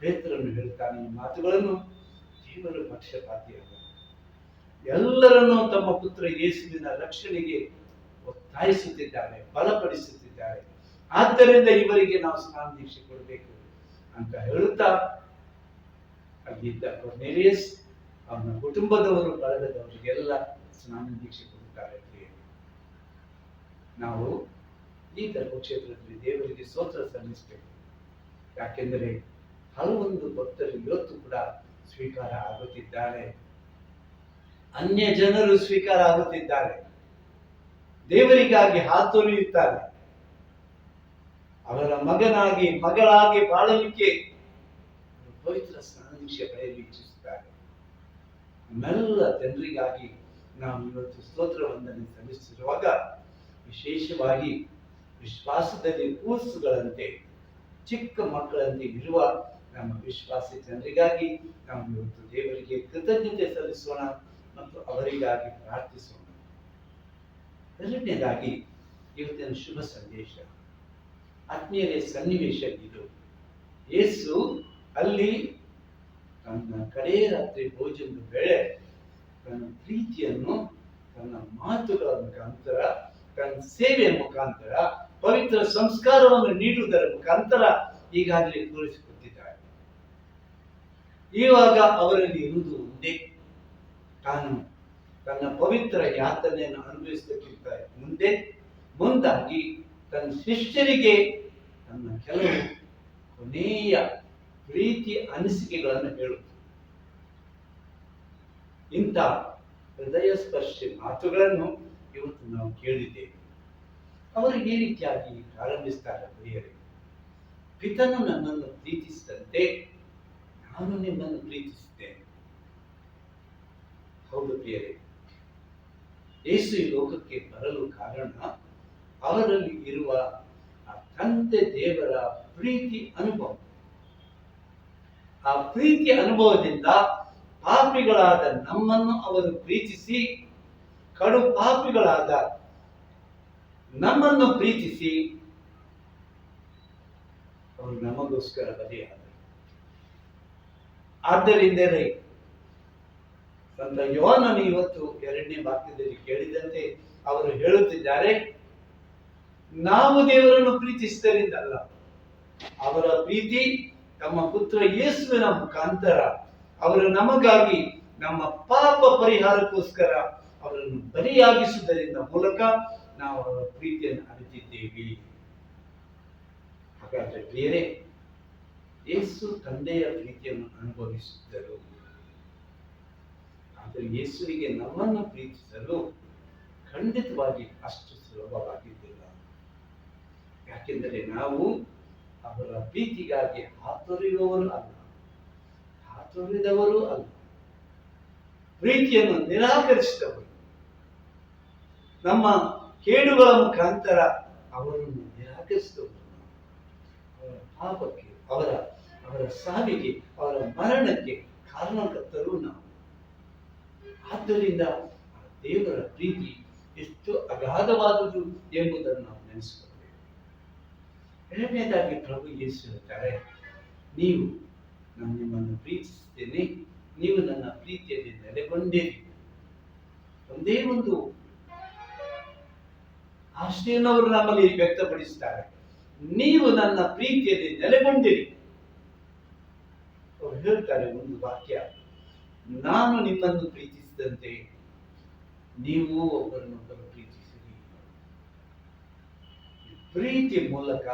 S2: ಪೇತ್ರನು ಹೇಳ್ತಾನೆ ಈ ಮಾತುಗಳನ್ನು, ದೇವರು ಪಕ್ಷಪಾತಿಯಲ್ಲ, ಎಲ್ಲರನ್ನೂ ತಮ್ಮ ಪುತ್ರ ಯೇಸುವಿನ ರಕ್ಷಣೆಗೆ ಒತ್ತಾಯಿಸುತ್ತಿದ್ದಾರೆ, ಬಲಪಡಿಸುತ್ತಿದ್ದಾರೆ. ಆದ್ದರಿಂದ ಇವರಿಗೆ ನಾವು ಸ್ನಾನ ದೀಕ್ಷೆ ಕೊಡಬೇಕು ಅಂತ ಹೇಳುತ್ತಾ ಅಲ್ಲಿದ್ದ ಕೊರ್ನೇಲಿಯಸ್ ಅವನ ಕುಟುಂಬದವರು ಬಳಗದವರಿಗೆಲ್ಲ ಸ್ನಾನ ದೀಕ್ಷೆ ಕೊಡುತ್ತಾರೆ. ನಾವು ಈ ಧರ್ಮಕ್ಷೇತ್ರದಲ್ಲಿ ದೇವರಿಗೆ ಸ್ತೋತ್ರ ಸಲ್ಲಿಸಬೇಕು. ಯಾಕೆಂದರೆ ಹಲವೊಂದು ಭಕ್ತರು ಇವತ್ತು ಕೂಡ ಸ್ವೀಕಾರ ಆಗುತ್ತಿದ್ದಾರೆ, ಅನ್ಯ ಜನರು ಸ್ವೀಕಾರ ಆಗುತ್ತಿದ್ದಾರೆ, ದೇವರಿಗಾಗಿ ಹಾತೊರೆಯುತ್ತಾರೆ. ಅವರ ಮಗನಾಗಿ ಮಗಳಾಗಿ ಬಾಳಲಿಕ್ಕೆ ಪವಿತ್ರ ಸ್ನಾನ ದೀಕ್ಷೆ ಪಡೆಯಲು ಇಚ್ಛಿಸುತ್ತಾರೆ. ನಮ್ಮೆಲ್ಲ ಜನರಿಗಾಗಿ ನಾವು ಇವತ್ತು ಸ್ತೋತ್ರ ವಂದನೆ ಸಲ್ಲಿಸಿರುವಾಗ, ವಿಶೇಷವಾಗಿ ವಿಶ್ವಾಸದಲ್ಲಿ ಕೂಸುಗಳಂತೆ ಚಿಕ್ಕ ಮಕ್ಕಳಂತೆ ಇರುವ ನಮ್ಮ ವಿಶ್ವಾಸಿ ಜನರಿಗಾಗಿ ನಾವು ಇವತ್ತು ದೇವರಿಗೆ ಕೃತಜ್ಞತೆ ಸಲ್ಲಿಸೋಣ ಮತ್ತು ಅವರಿಗಾಗಿ ಪ್ರಾರ್ಥಿಸೋಣ. ಎರಡನೇದಾಗಿ ಇವತ್ತಿನ ಶುಭ ಸಂದೇಶ, ಆತ್ಮೀಯರೇ, ಸನ್ನಿವೇಶ ಇದು. ಯೇಸು ಅಲ್ಲಿ ತನ್ನ ಕಡೇ ರಾತ್ರಿ ಭೋಜನದ ವೇಳೆ ತನ್ನ ಪ್ರೀತಿಯನ್ನು ತನ್ನ ಮಾತುಗಳ ಮುಖಾಂತರ, ತನ್ನ ಸೇವೆಯ ಮುಖಾಂತರ, ಪವಿತ್ರ ಸಂಸ್ಕಾರವನ್ನು ನೀಡುವುದರ ಮುಖಾಂತರ ಈಗಾಗಲೇ ತೋರಿಸಿಕೊಟ್ಟಿದ್ದಾರೆ. ಇವಾಗ ಅವರಲ್ಲಿ ಇರುವುದು ಒಂದೇ, ತಾನು ತನ್ನ ಪವಿತ್ರ ಯಾತನೆಯನ್ನು ಅನುಭವಿಸಬೇಕಿದ್ದ ಮುಂದಾಗಿ ತನ್ನ ಶಿಷ್ಯರಿಗೆ ತನ್ನ ಕೆಲವು ಕೊನೆಯ ಪ್ರೀತಿ ಅನಿಸಿಕೆಗಳನ್ನು ಹೇಳುವುದು. ಇಂಥ ಹೃದಯ ಸ್ಪರ್ಶಿ ಮಾತುಗಳನ್ನು ಇವತ್ತು ನಾವು ಕೇಳಿದ್ದೇವೆ. ಅವರು ಈ ರೀತಿಯಾಗಿ ಪ್ರಾರಂಭಿಸ್ತಾರೆ, ಪ್ರಿಯರೇ, ಪಿತನು ನನ್ನನ್ನು ಪ್ರೀತಿಸಿದಂತೆ ನಾನು ನಿಮ್ಮನ್ನು ಪ್ರೀತಿಸುತ್ತೇನೆ. ಹೌದು ಪ್ರಿಯರೇ, ಯೇಸು ಈ ಲೋಕಕ್ಕೆ ಬರಲು ಕಾರಣ ಅವರಲ್ಲಿ ಇರುವ ಆ ತಂದೆ ದೇವರ ಪ್ರೀತಿ ಅನುಭವ. ಆ ಪ್ರೀತಿಯ ಅನುಭವದಿಂದ ಪಾಪಿಗಳಾದ ನಮ್ಮನ್ನು ಅವರು ಪ್ರೀತಿಸಿ, ಕಡು ಪಾಪಿಗಳಾದ ನಮ್ಮನ್ನು ಪ್ರೀತಿಸಿ ಅವರು ನಮಗೋಸ್ಕರ ಬಲಿಯಾದರು. ಆದ್ದರಿಂದಲೇ ಸಂತ ಯೋಹನನು ಇವತ್ತು 2ನೇ ವಾಕ್ಯದಲ್ಲಿ ಕೇಳಿದಂತೆ ಅವರು ಹೇಳುತ್ತಿದ್ದಾರೆ, ನಾವು ದೇವರನ್ನು ಪ್ರೀತಿಸಿದರಿಂದ ಅಲ್ಲ, ಅವರ ಪ್ರೀತಿ ತಮ್ಮ ಪುತ್ರ ಯೇಸುವಿನ ಮುಖಾಂತರ ಅವರು ನಮಗಾಗಿ ನಮ್ಮ ಪಾಪ ಪರಿಹಾರಕ್ಕೋಸ್ಕರ ಅವರನ್ನು ಬಲಿಯಾಗಿಸುವುದರಿಂದ ಮೂಲಕ ನಾವು ಅವರ ಪ್ರೀತಿಯನ್ನು ಅರಿತಿದ್ದೇವೆ. ಹಾಗಾದ್ರೆ ಪ್ರಿಯರೇ, ಯೇಸು ತಂದೆಯ ಪ್ರೀತಿಯನ್ನು ಅನುಭವಿಸಿದ್ದರು. ಆದರೆ ಯೇಸುವಿಗೆ ನಮ್ಮನ್ನು ಪ್ರೀತಿಸಲು ಖಂಡಿತವಾಗಿ ಅಷ್ಟು ಸುಲಭವಾಗಿದ್ದಿಲ್ಲ. ಯಾಕೆಂದರೆ ನಾವು ಅವರ ಪ್ರೀತಿಗಾಗಿ ಹಾತೊರೆಯುವವರು ಅಲ್ಲ, ಹಾತೊರೆದವರು ಅಲ್ಲ, ಪ್ರೀತಿಯನ್ನು ನಿರಾಕರಿಸಿದವರು. ನಮ್ಮ ಕೇಡುಗಳ ಮುಖಾಂತರ ಅವರನ್ನು ನಿರಾಕರಿಸಿದವರು. ಅವರ ಪಾಪಕ್ಕೆ, ಅವರ ಸಾವಿಗೆ, ಅವರ ಮರಣಕ್ಕೆ ಕಾರಣಕರ್ತರು ನಾವು. ಆದ್ದರಿಂದ ದೇವರ ಪ್ರೀತಿ ಎಷ್ಟು ಅಗಾಧವಾದುದು ಎಂಬುದನ್ನು ನಾವು ನೆನೆಸಿಕೊಳ್ಳಬೇಕು. ಎರಡನೇದಾಗಿ ಪ್ರಭು ಯೇಸು ಹೇಳ್ತಾರೆ, ನಾನು ನಿಮ್ಮನ್ನು ಪ್ರೀತಿಸುತ್ತೇನೆ, ನೀವು ನನ್ನ ಪ್ರೀತಿಯಲ್ಲಿ ನೆಲೆಗೊಂಡಿರಿ. ಒಂದೇ ಒಂದು ಆಶೆಯನ್ನು ಅವರು ನಮ್ಮಲ್ಲಿ ವ್ಯಕ್ತಪಡಿಸುತ್ತಾರೆ, ನೀವು ನನ್ನ ಪ್ರೀತಿಯಲ್ಲಿ ನೆಲೆಗೊಂಡಿರಿ. ಅವರು ಹೇಳ್ತಾರೆ ಒಂದು ವಾಕ್ಯ, ನಾನು ನಿಮ್ಮನ್ನು ಪ್ರೀತಿಸಿದಂತೆ ನೀವು ಒಬ್ಬರನ್ನೊಬ್ಬರು ಪ್ರೀತಿಸಿರಿ. ಪ್ರೀತಿ ಮೂಲಕ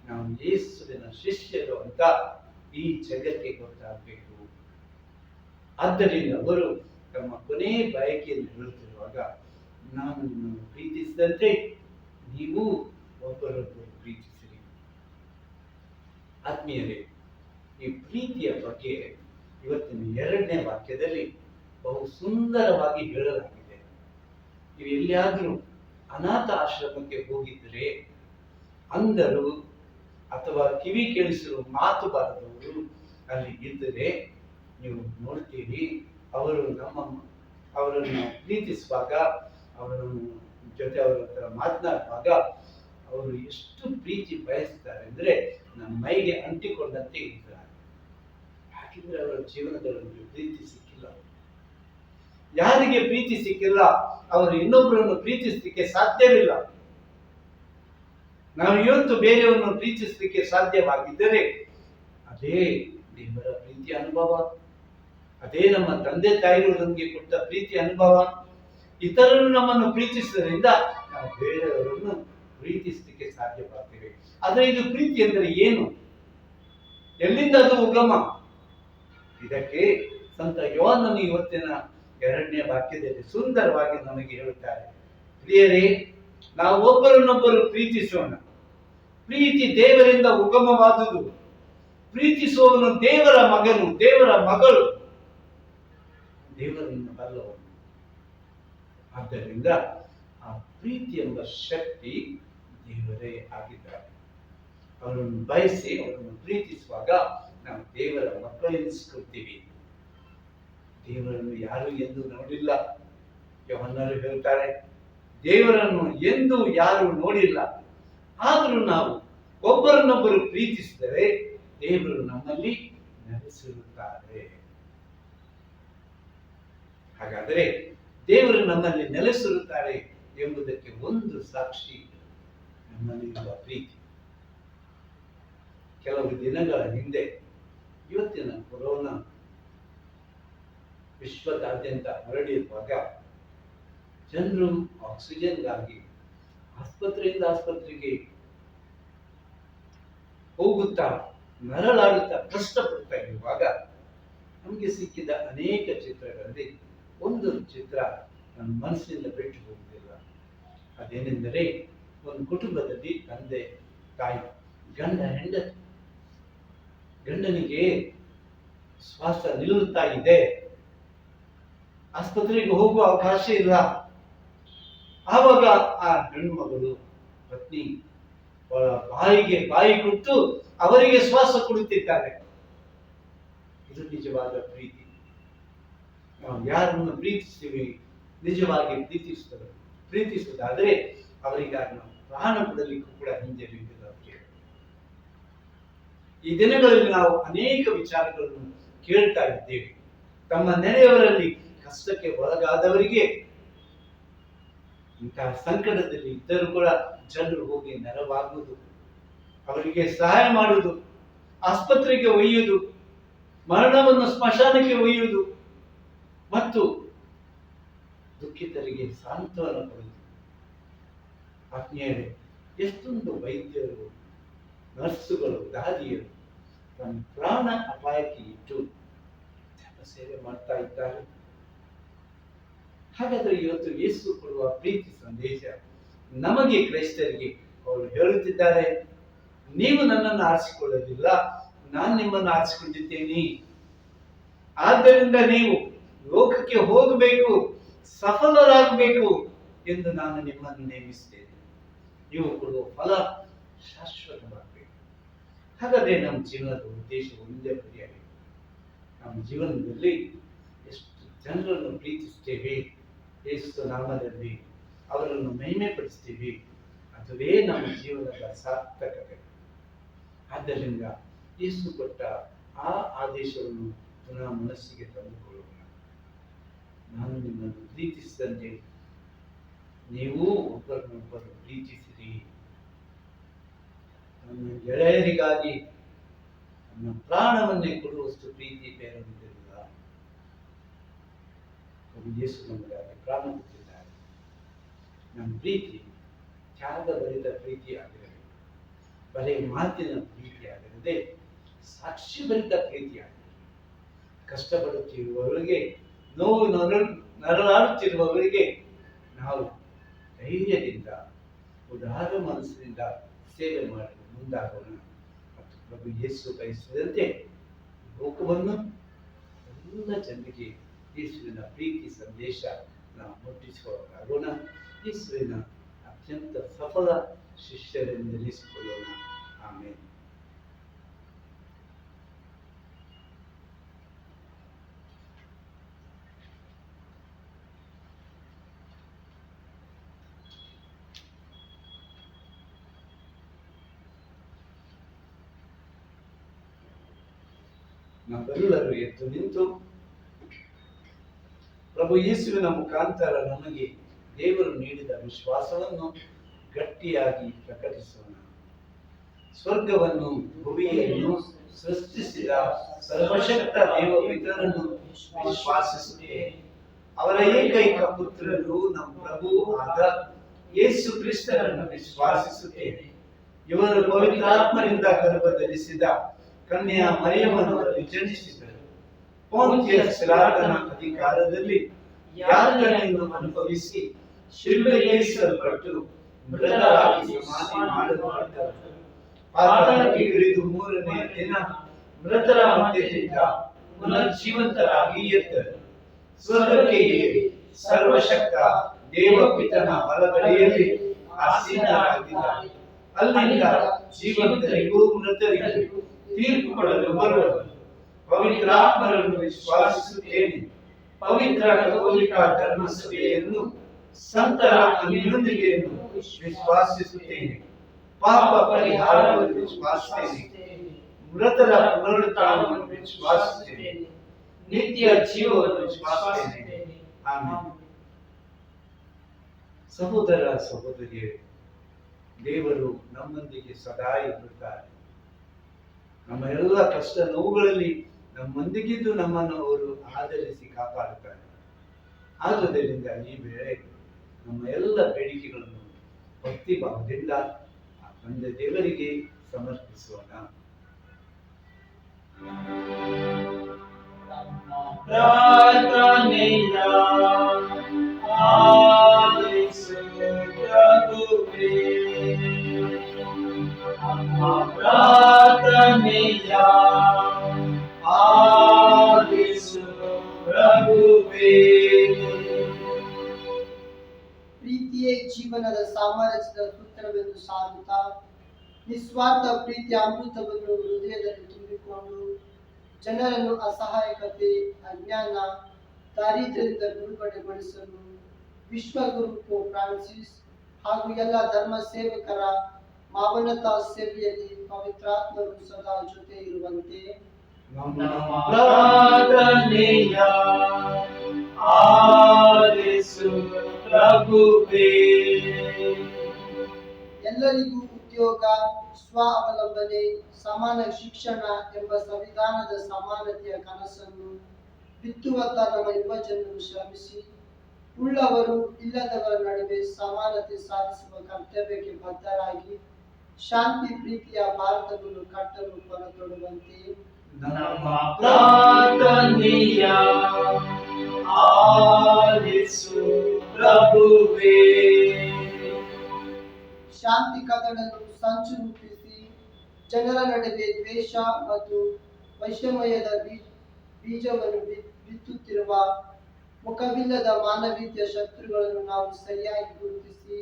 S2: ನಾವು ಯೇಸುವಿನ ಶಿಷ್ಯರು ಅಂತ ಈ ಜಗತ್ತಿಗೆ ಗೊತ್ತಾಗಬೇಕು. ಆದ್ದರಿಂದ ಅವರು ತಮ್ಮ ಕೊನೆ ಬಯಕೆಯನ್ನು ಹೇಳುತ್ತಿರುವಾಗ, ನಾನು ನಿಮ್ಮನ್ನು ಪ್ರೀತಿಸಿದಂತೆ ನೀವು ಒಬ್ಬರೊಬ್ಬರು ಪ್ರೀತಿಸಿರಿ. ಆತ್ಮೀಯರೇ, ಈ ಪ್ರೀತಿಯ ಬಗ್ಗೆ ಇವತ್ತಿನ 2ನೇ ವಾಕ್ಯದಲ್ಲಿ ಬಹು ಸುಂದರವಾಗಿ ಹೇಳಲಾಗಿದೆ. ನೀವು ಎಲ್ಲಿಯಾದರೂ ಅನಾಥ ಆಶ್ರಮಕ್ಕೆ ಹೋಗಿದ್ದರೆ, ಅಂಧರು ಅಥವಾ ಕಿವಿ ಕೇಳಿಸಿರುವ ಮಾತು ಬಾರದವರು ಅಲ್ಲಿ ಇದ್ದರೆ ನೀವು ನೋಡ್ತೀರಿ, ಅವರನ್ನು ಪ್ರೀತಿಸುವಾಗ, ಅವರ ಹತ್ರ ಮಾತನಾಡುವಾಗ ಅವರು ಎಷ್ಟು ಪ್ರೀತಿ ಬಯಸ್ತಾರೆ ಅಂದ್ರೆ ನಮ್ಮ ಮೈಗೆ ಅಂಟಿಕೊಂಡಂತೆ ಇದ್ದಾರೆ. ಯಾಕೆಂದ್ರೆ ಅವರ ಜೀವನದಲ್ಲಿ ಪ್ರೀತಿ ಸಿಕ್ಕಿಲ್ಲ. ಯಾರಿಗೆ ಪ್ರೀತಿ ಸಿಕ್ಕಿಲ್ಲ ಅವರು ಇನ್ನೊಬ್ಬರನ್ನು ಪ್ರೀತಿಸಲಿಕ್ಕೆ ಸಾಧ್ಯವಿಲ್ಲ. ನಾವು ಇವತ್ತು ಬೇರೆಯವರನ್ನು ಪ್ರೀತಿಸಲಿಕ್ಕೆ ಸಾಧ್ಯವಾಗಿದ್ದರೆ ಅದೇ ದೇವರ ಪ್ರೀತಿ ಅನುಭವ, ಅದೇ ನಮ್ಮ ತಂದೆ ತಾಯಿಗಳು ನಮಗೆ ಕೊಟ್ಟ ಪ್ರೀತಿ ಅನುಭವ. ಇತರರು ನಮ್ಮನ್ನು ಪ್ರೀತಿಸುವುದರಿಂದ ನಾವು ಬೇರೆಯವರನ್ನು ಪ್ರೀತಿಸಲಿಕ್ಕೆ ಸಾಧ್ಯವಾಗ್ತೇವೆ. ಆದರೆ ಇದು ಪ್ರೀತಿ ಎಂದರೆ ಏನು? ಎಲ್ಲಿಂದ ಅದು ಉಗಮ? ಇದಕ್ಕೆ ಸಂತ ಯೋಹನನು ಇವತ್ತಿನ 2ನೇ ವಾಕ್ಯದಲ್ಲಿ ಸುಂದರವಾಗಿ ನಮಗೆ ಹೇಳುತ್ತಾರೆ, ಪ್ರಿಯರೇ, ನಾವು ಒಬ್ಬರನ್ನೊಬ್ಬರು ಪ್ರೀತಿಸೋಣ. ಪ್ರೀತಿ ದೇವರಿಂದ ಉಗಮವಾದುದು. ಪ್ರೀತಿಸುವವನು ದೇವರ ಮಗನು, ದೇವರ ಮಗಳು, ದೇವರನ್ನು ಬಲ್ಲವನು. ಆದ್ದರಿಂದ ಆ ಪ್ರೀತಿ ಎಂಬ ಶಕ್ತಿ ದೇವರೇ ಆಗಿದ್ದಾರೆ. ಅವರನ್ನು ಬಯಸಿ ಅವರನ್ನು ಪ್ರೀತಿಸುವಾಗ ನಾವು ದೇವರ ಮಕ್ಕಳು ಎನಿಸಿಕೊಳ್ತೀವಿ. ದೇವರನ್ನು ಯಾರು ಎಂದು ನೋಡಿಲ್ಲ. ಯೋಹನ್ನರು ಹೇಳ್ತಾರೆ, ದೇವರನ್ನು ಎಂದು ಯಾರು ನೋಡಿಲ್ಲ. ಆದರೂ ನಾವು ಒಬ್ಬರನ್ನೊಬ್ಬರು ಪ್ರೀತಿಸಿದರೆ ದೇವರು ನಮ್ಮಲ್ಲಿ ನೆಲೆಸಿರುತ್ತಾರೆ. ಹಾಗಾದರೆ ದೇವರು ನಮ್ಮಲ್ಲಿ ನೆಲೆಸಿರುತ್ತಾರೆ ಎಂಬುದಕ್ಕೆ ಒಂದು ಸಾಕ್ಷಿ ನಮ್ಮಲ್ಲಿರುವ ಪ್ರೀತಿ. ಕೆಲವು ದಿನಗಳ ಹಿಂದೆ, ಇವತ್ತಿನ ಕೊರೋನಾ ವಿಶ್ವದಾದ್ಯಂತ ಹರಡಿರುವಾಗ ಜನರು ಆಕ್ಸಿಜನ್ಗಾಗಿ ಆಸ್ಪತ್ರೆಯಿಂದ ಆಸ್ಪತ್ರೆಗೆ ಹೋಗುತ್ತಾ ನರಳಾಡುತ್ತಾ ಕಷ್ಟಪಡ್ತಾ ಇರುವಾಗ ನಮಗೆ ಸಿಕ್ಕಿದ ಅನೇಕ ಚಿತ್ರಗಳಲ್ಲಿ ಒಂದು ಚಿತ್ರ ನನ್ನ ಮನಸ್ಸಿನಿಂದ ಬಿಟ್ಟು ಹೋಗುತ್ತಿಲ್ಲ. ಅದೇನೆಂದರೆ, ಒಂದು ಕುಟುಂಬದಲ್ಲಿ ತಂದೆ ತಾಯಿ, ಗಂಡ ಹೆಂಡತಿ. ಗಂಡನಿಗೆ ಶ್ವಾಸ ನಿಲ್ಲುತ್ತಾ ಇದೆ, ಆಸ್ಪತ್ರೆಗೆ ಹೋಗುವ ಅವಕಾಶ ಇಲ್ಲ. ಆವಾಗ ಆ ಹೆಣ್ಣು ಮಗಳು ಪತ್ನಿ ಬಾಯಿಗೆ ಬಾಯಿ ಕೊಟ್ಟು ಅವರಿಗೆ ಶ್ವಾಸ ಕೊಡುತ್ತಿದ್ದಾರೆ. ಇದು ನಿಜವಾದ ಪ್ರೀತಿ. ನಾವು ಯಾರನ್ನು ಪ್ರೀತಿಸ್ತೀವಿ, ನಿಜವಾಗಿ ಪ್ರೀತಿಸುವುದಾದರೆ ಅವರಿಗಾಗಿ ನಾವು ಪ್ರಾಣ ಕೊಡಲಿಕ್ಕೂ ಕೂಡ ಹಿಂಜರಿಯುವುದಿಲ್ಲ. ಈ ದಿನಗಳಲ್ಲಿ ನಾವು ಅನೇಕ ವಿಚಾರಗಳನ್ನು ಕೇಳ್ತಾ ಇದ್ದೇವೆ. ತಮ್ಮ ನೆರೆಯವರಲ್ಲಿ ಕಷ್ಟಕ್ಕೆ ಒಳಗಾದವರಿಗೆ, ಇಂತಹ ಸಂಕಟದಲ್ಲಿ ಇದ್ದರೂ ಕೂಡ ಜನರು ಹೋಗಿ ನೆರವಾಗುವುದು, ಅವರಿಗೆ ಸಹಾಯ ಮಾಡುವುದು, ಆಸ್ಪತ್ರೆಗೆ ಒಯ್ಯುವುದು, ಮರಣವನ್ನು ಸ್ಮಶಾನಕ್ಕೆ ಒಯ್ಯುವುದು ಮತ್ತು ದುಃಖಿತರಿಗೆ ಸಾಂತ್ವನ ಕೊಡುವುದು. ಆತ್ಮೀಯರೇ, ಎಷ್ಟೊಂದು ವೈದ್ಯರು, ನರ್ಸುಗಳು, ದಾದಿಯರು ತಮ್ಮ ಪ್ರಾಣ ಅಪಾಯಕ್ಕೆ ಇಟ್ಟು ಸೇವೆ ಮಾಡ್ತಾ ಇದ್ದಾರೆ. ಹಾಗಾದ್ರೆ ಇವತ್ತು ಯೇಸು ಕೊಡುವ ಪ್ರೀತಿ ಸಂದೇಶ ನಮಗೆ ಕ್ರೈಸ್ತರಿಗೆ ಅವರು ಹೇಳುತ್ತಿದ್ದಾರೆ, ನೀವು ನನ್ನನ್ನು ಆರಿಸಿಕೊಳ್ಳಲಿಲ್ಲ, ನಾನು ನಿಮ್ಮನ್ನು ಆರಿಸಿಕೊಂಡಿದ್ದೇನೆ. ಆದ್ದರಿಂದ ನೀವು ಲೋಕಕ್ಕೆ ಹೋಗಬೇಕು, ಸಫಲರಾಗಬೇಕು ಎಂದು ನಾನು ನಿಮ್ಮನ್ನು ನೇಮಿಸಿದ್ದೇನೆ. ನೀವು ಕೊಡುವ ಫಲ ಶಾಶ್ವತವಾಗಬೇಕು. ಹಾಗಾದ್ರೆ ನಮ್ಮ ಜೀವನದ ಉದ್ದೇಶ ಒಂದೇ ಬಗೆಯಾಗಿದೆ. ನಮ್ಮ ಜೀವನದಲ್ಲಿ ಎಷ್ಟು ಜನರನ್ನು ಪ್ರೀತಿಸ್ತೇವೆ, ಯೇಸು ನಾಮದಲ್ಲಿ ಅವರನ್ನು ಮಹಿಮೆ ಪಡಿಸ್ತೀವಿ, ಅದುವೇ ನಮ್ಮ ಜೀವನದ ಸಾರ್ಥಕತೆ. ಆದ್ದರಿಂದ ಯೇಸು ಕೊಟ್ಟ ಆ ಆದೇಶವನ್ನು ಪುನಃ ಮನಸ್ಸಿಗೆ ತಂದುಕೊಳ್ಳೋಣ. ನಾನು ನಿಮ್ಮನ್ನು ಪ್ರೀತಿಸಿದಂತೆ ನೀವು ಒಬ್ಬರನ್ನೊಬ್ಬರು ಪ್ರೀತಿಸಿರಿ. ನನ್ನ ಗೆಳೆಯರಿಗಾಗಿ ನನ್ನ ಪ್ರಾಣವನ್ನೇ ಕೊಡುವಷ್ಟು ಪ್ರೀತಿ ಬೇರೊಂದಿಲ್ಲ. ಯೇಸು ನಮಗಾಗಿ ಪ್ರಾಣ ಕೊಟ್ಟಿದ್ದಾರೆ. ನಮ್ಮ ಪ್ರೀತಿ ತ್ಯಾಗಭರಿತ ಪ್ರೀತಿ ಆಗಿರಬೇಕು, ಬರೀ ಮಾತಿನ ಪ್ರೀತಿ ಆಗಿರದೆ ಸಾಕ್ಷಿಭರಿತ ಪ್ರೀತಿ ಆಗಿರಬೇಕು. ಕಷ್ಟಪಡುತ್ತಿರುವವರಿಗೆ, ನೋವು ನರಳಾಡುತ್ತಿರುವವರಿಗೆ ನಾವು ಧೈರ್ಯದಿಂದ, ಉದಾರ ಮನಸ್ಸಿನಿಂದ ಸೇವೆ ಮಾಡಲು ಮುಂದಾಗೋಣ. ಮತ್ತು ಪ್ರಭು ಯೇಸು ಬಯಸಿದಂತೆ ಲೋಕವನ್ನು ಎಲ್ಲ ಜನರಿಗೆ ಯೇಸುವಿನ ಪ್ರೀತಿ ಸಂದೇಶ ನಾವು ಮುಟ್ಟಿಸುವಾಗೋಣ. ಯೇಸುವಿನ ಅತ್ಯಂತ ಸಫಲ ಶಿಷ್ಯರೆಂದೆನಿಸಿಕೊಳ್ಳೋಣ. ಆಮೇಲೆ ನಾವೆಲ್ಲರೂ ಎದ್ದು ನಿಂತು ಪ್ರಭು ಯೇಸುವಿನ ಮುಖಾಂತರ ನಮಗೆ ದೇವರು ನೀಡಿದ ವಿಶ್ವಾಸವನ್ನು ಗಟ್ಟಿಯಾಗಿ ಪ್ರಕಟಿಸೋಣ. ಸ್ವರ್ಗವನ್ನು, ಭೂಮಿಯನ್ನು ಸೃಷ್ಟಿಸಿದ ಸರ್ವಶಕ್ತ ದೇವಪಿತರನ್ನು ವಿಶ್ವಾಸಿಸುತ್ತೇನೆ. ಅವರ ಏಕೈಕ ಪುತ್ರರು ನಮ್ಮ ಪ್ರಭು ಆದ ಯೇಸು ಕ್ರಿಸ್ತರನ್ನು ವಿಶ್ವಾಸಿಸುತ್ತೇನೆ. ಇವರು ಪವಿತ್ರಾತ್ಮರಿಂದ ಗರ್ಭಧರಿಸಿದ ಕನ್ಯಾ ಮರಿಯಮ್ಮನವರಲ್ಲಿ ಜನಿಸಿದರು. ಪೊಂತಿಯಸ್ ಪಿಲಾತನ ಅಧಿಕಾರದಲ್ಲಿ ಯಾತನೆಯನ್ನು ಅನುಭವಿಸಿ ಶಿಲುಬೆಗೇರಿಸಲ್ಪಟ್ಟು ಮೃತರಾಗಿ ಸಮಾಧಿ ಮಾಡಲ್ಪಟ್ಟರು. ಪಾತಾಳಕ್ಕೆ ಇಳಿದು ಮೂರನೇ ದಿನ ಮೃತರ ಮಧ್ಯದಿಂದ ಪುನರ್ಜೀವಂತರಾಗಿ ಎದ್ದರು. ಸ್ವರ್ಗಕ್ಕೆ ಏರಿ ಸರ್ವಶಕ್ತ ದೇವಪಿತನ ಬಲಗಡೆಯಲ್ಲಿ ಆಸೀನರಾಗಿದ್ದಾರೆ. ಅಲ್ಲಿಂದ ಜೀವಂತರಿಗೂ ಮೃತರಿಗೂ ತೀರ್ಪು ಕೊಡಲು ಬರುವರು. ಪವಿತ್ರಾತ್ಮರನ್ನು ವಿಶ್ವಾಸಿಸುತ್ತೇನೆ. ಪವಿತ್ರ ಕಥೋಲಿಕ ಧರ್ಮಸಭೆಯನ್ನು, ಸಂತರ ಅನ್ಯೋನ್ಯತೆಯನ್ನು ವಿಶ್ವಾಸಿಸುತ್ತೇನೆ. ಪಾಪ ಪರಿಹಾರವನ್ನು ವಿಶ್ವಾಸಿಸುತ್ತೇನೆ. ಮೃತರ ಪುನರುತ್ಥಾನವನ್ನು ವಿಶ್ವಾಸಿಸುತ್ತೇನೆ. ನಿತ್ಯ ಜೀವವನ್ನು ವಿಶ್ವಾಸಿಸುತ್ತೇನೆ. ಆಮೆನ್. ಸಹೋದರ ಸಹೋದರಿಯರೇ, ದೇವರು ನಮ್ಮೊಂದಿಗೆ ಸದಾ ಇರುತ್ತಾರೆ. ನಮ್ಮ ಎಲ್ಲ ಕಷ್ಟ ನೋವುಗಳಲ್ಲಿ ನಮ್ಮೊಂದಿಗಿದ್ದು ನಮ್ಮನ್ನು ಅವರು ಆಧರಿಸಿ ಕಾಪಾಡುತ್ತಾರೆ. ಆದುದರಿಂದ ಈ ವೇಳೆ ನಮ್ಮ ಎಲ್ಲ ಬೇಡಿಕೆಗಳನ್ನು ಭಕ್ತಿ ಭಾವದಿಂದ ಆ ತಂದೆ ದೇವರಿಗೆ ಸಮರ್ಪಿಸೋಣ.
S1: ಪ್ರಾರ್ಥನೆಯ ಆಲಿಸು ಪ್ರಭುವೇ, ನಮ್ಮ ಪ್ರಾರ್ಥನೆಯ
S5: ಜೀವನದ ಸಾಮರಸ್ಯದ ಸೂತ್ರವೆಂದು ಸಾರುತ್ತಾ ನಿಸ್ವಾರ್ಥ ಪ್ರೀತಿಯ ಅಮೃತವನ್ನು ಹೃದಯದಲ್ಲಿ ತುಂಬಿಕೊಂಡು ಜನರನ್ನು ಅಸಹಾಯಕತೆ, ಅಜ್ಞಾನ, ದಾರಿದ್ರ್ಯದಿಂದ ಬಿಡುಗಡೆಗೊಳಿಸಲು ವಿಶ್ವಗುರು ಪೋಪ್ ಫ್ರಾನ್ಸಿಸ್ ಹಾಗೂ ಎಲ್ಲ ಧರ್ಮ ಸೇವಕರ ಮಾನವತಾ ಸೇವೆಯಲ್ಲಿ ಪವಿತ್ರಾತ್ಮರು ಸದಾ ಜೊತೆ ಇರುವಂತೆ
S1: ನಮ್ಮ ಪ್ರಾರ್ಥನೆಯ ಆಲಿಸು ಪ್ರಭುವೇ.
S5: ಎಲ್ಲರಿಗೂ ಉದ್ಯೋಗ, ಸ್ವಾವಲಂಬನೆ, ಸಮಾನ ಶಿಕ್ಷಣ ಎಂಬ ಸಂವಿಧಾನದ ಸಮಾನತೆಯ ಕನಸನ್ನು ಬಿತ್ತುವತ್ತ ನಮ್ಮ ಯುವಜನರು ಶ್ರಮಿಸಿ ಉಳ್ಳವರು ಇಲ್ಲದವರ ನಡುವೆ ಸಮಾನತೆ ಸಾಧಿಸುವ ಕರ್ತವ್ಯಕ್ಕೆ ಬದ್ಧರಾಗಿ ಶಾಂತಿ ಪ್ರೀತಿಯ ಭಾರತವನ್ನು ಕಟ್ಟಲು ಹೊರತೊಡುವಂತೆ
S1: ನಮ್ಮ ಪ್ರಾರ್ಥನೆಯ ಆಲಿಸು ಪ್ರಭುವೇ.
S5: ಶಾಂತಿ ಕದಡಲು ಸಂಚು ರೂಪಿಸಿ ಜನರ ನಡುವೆ ದ್ವೇಷ ಮತ್ತು ವೈಷಮ್ಯದ ಬೀಜವನ್ನು ಬಿತ್ತುತ್ತಿರುವ ಮುಖವಿಲ್ಲದ ಮಾನವೀಯ ಶತ್ರುಗಳನ್ನು ನಾವು ಸರಿಯಾಗಿ ಗುರುತಿಸಿ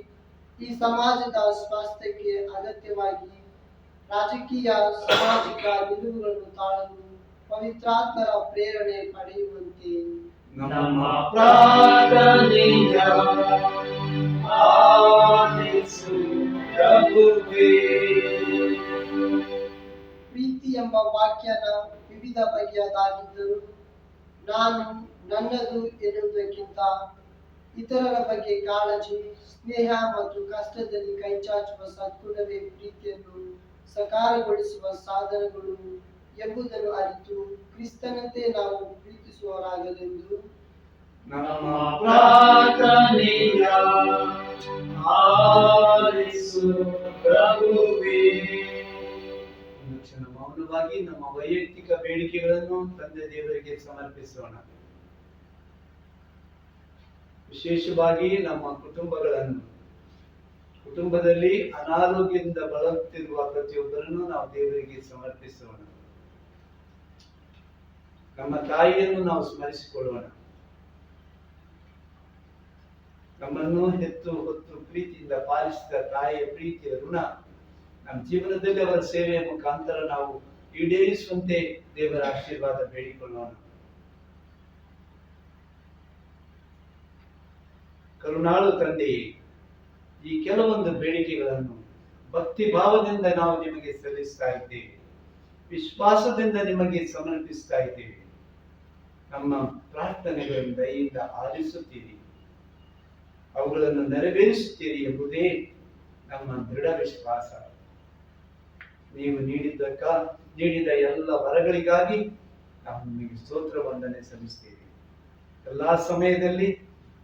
S5: ಈ ಸಮಾಜದ ಸ್ವಾಸ್ಥ್ಯಕ್ಕೆ ಅಗತ್ಯವಾಗಿ ರಾಜಕೀಯ ಸಾಮಾಜಿಕ ನಿಲುವುಗಳನ್ನು ತಾಳಲು ಪವಿತ್ರಾತ್ಮರ ಪ್ರೇರಣೆ ಪಡೆಯುವಂತೆ
S1: ನಮ್ಮ ಪ್ರಾರ್ಥನೆಯ ಆಲಿಸು ಪ್ರಭುವೇ.
S5: ಪ್ರೀತಿ ಎಂಬ ವಾಕ್ಯನ ವಿವಿಧ ಬಗೆಯದಾಗಿದ್ದರೂ ನಾನು ನನ್ನದು ಎನ್ನುವುದಕ್ಕಿಂತ ಇತರರ ಬಗ್ಗೆ ಕಾಳಜಿ, ಸ್ನೇಹ ಮತ್ತು ಕಷ್ಟದಲ್ಲಿ ಕೈಚಾಚುವ ಸದ್ಗುಣವೇ ಪ್ರೀತಿಯನ್ನು ಸಕಾರಗೊಳಿಸುವ ಸಾಧನಗಳು ಎಂಬುದನ್ನು ಅರಿತು ಕ್ರಿಸ್ತನಂತೆ ನಾವು ಪ್ರೀತಿಸುವವರಾಗಲೆಂದು
S1: ನಮ್ಮ ಪ್ರಾರ್ಥನೆಯ ಆಲಿಸು ಪ್ರಭುವೇ.
S2: ಒಂದು ಕ್ಷಣ ಮೌನವಾಗಿ ನಮ್ಮ ವೈಯಕ್ತಿಕ ಬೇಡಿಕೆಗಳನ್ನು ತಂದೆ ದೇವರಿಗೆ ಸಮರ್ಪಿಸೋಣ. ವಿಶೇಷವಾಗಿ ನಮ್ಮ ಕುಟುಂಬದಲ್ಲಿ ಅನಾರೋಗ್ಯದಿಂದ ಬಳಲುತ್ತಿರುವ ಪ್ರತಿಯೊಬ್ಬರನ್ನು ನಾವು ದೇವರಿಗೆ ಸಮರ್ಪಿಸೋಣ. ನಮ್ಮ ತಾಯಿಯನ್ನು ನಾವು ಸ್ಮರಿಸಿಕೊಳ್ಳೋಣ. ನಮ್ಮನ್ನು ಹೆತ್ತು ಹೊತ್ತು ಪ್ರೀತಿಯಿಂದ ಪಾಲಿಸಿದ ತಾಯಿಯ ಪ್ರೀತಿಯ ಋಣ ನಮ್ಮ ಜೀವನದಲ್ಲಿ ಅವರ ಸೇವೆಯ ಮುಖಾಂತರ ನಾವು ಈಡೇರಿಸುವಂತೆ ದೇವರ ಆಶೀರ್ವಾದ ಬೇಡಿಕೊಳ್ಳೋಣ. ಕರುಣಾಳು ತಂದೆಯೇ, ಈ ಕೆಲವೊಂದು ಬೇಡಿಕೆಗಳನ್ನು ಭಕ್ತಿ ಭಾವದಿಂದ ನಾವು ನಿಮಗೆ ಸಲ್ಲಿಸ್ತಾ ಇದ್ದೇವೆ, ವಿಶ್ವಾಸದಿಂದ ನಿಮಗೆ ಸಮರ್ಪಿಸ್ತಾ ಇದ್ದೇವೆ. ನಮ್ಮ ಪ್ರಾರ್ಥನೆಗಳನ್ನು ದಯೆಯಿಂದ ಆಲಿಸುತ್ತೀರಿ, ಅವುಗಳನ್ನು ನೆರವೇರಿಸುತ್ತೀರಿ ಎಂಬುದೇ ನಮ್ಮ ದೃಢ ವಿಶ್ವಾಸ. ನೀವು ನೀಡಿದ ಎಲ್ಲ ವರಗಳಿಗಾಗಿ ನಾವು ನಿಮಗೆ ಸ್ತೋತ್ರ ವಂದನೆ ಸಲ್ಲಿಸ್ತೇವೆ. ಎಲ್ಲಾ ಸಮಯದಲ್ಲಿ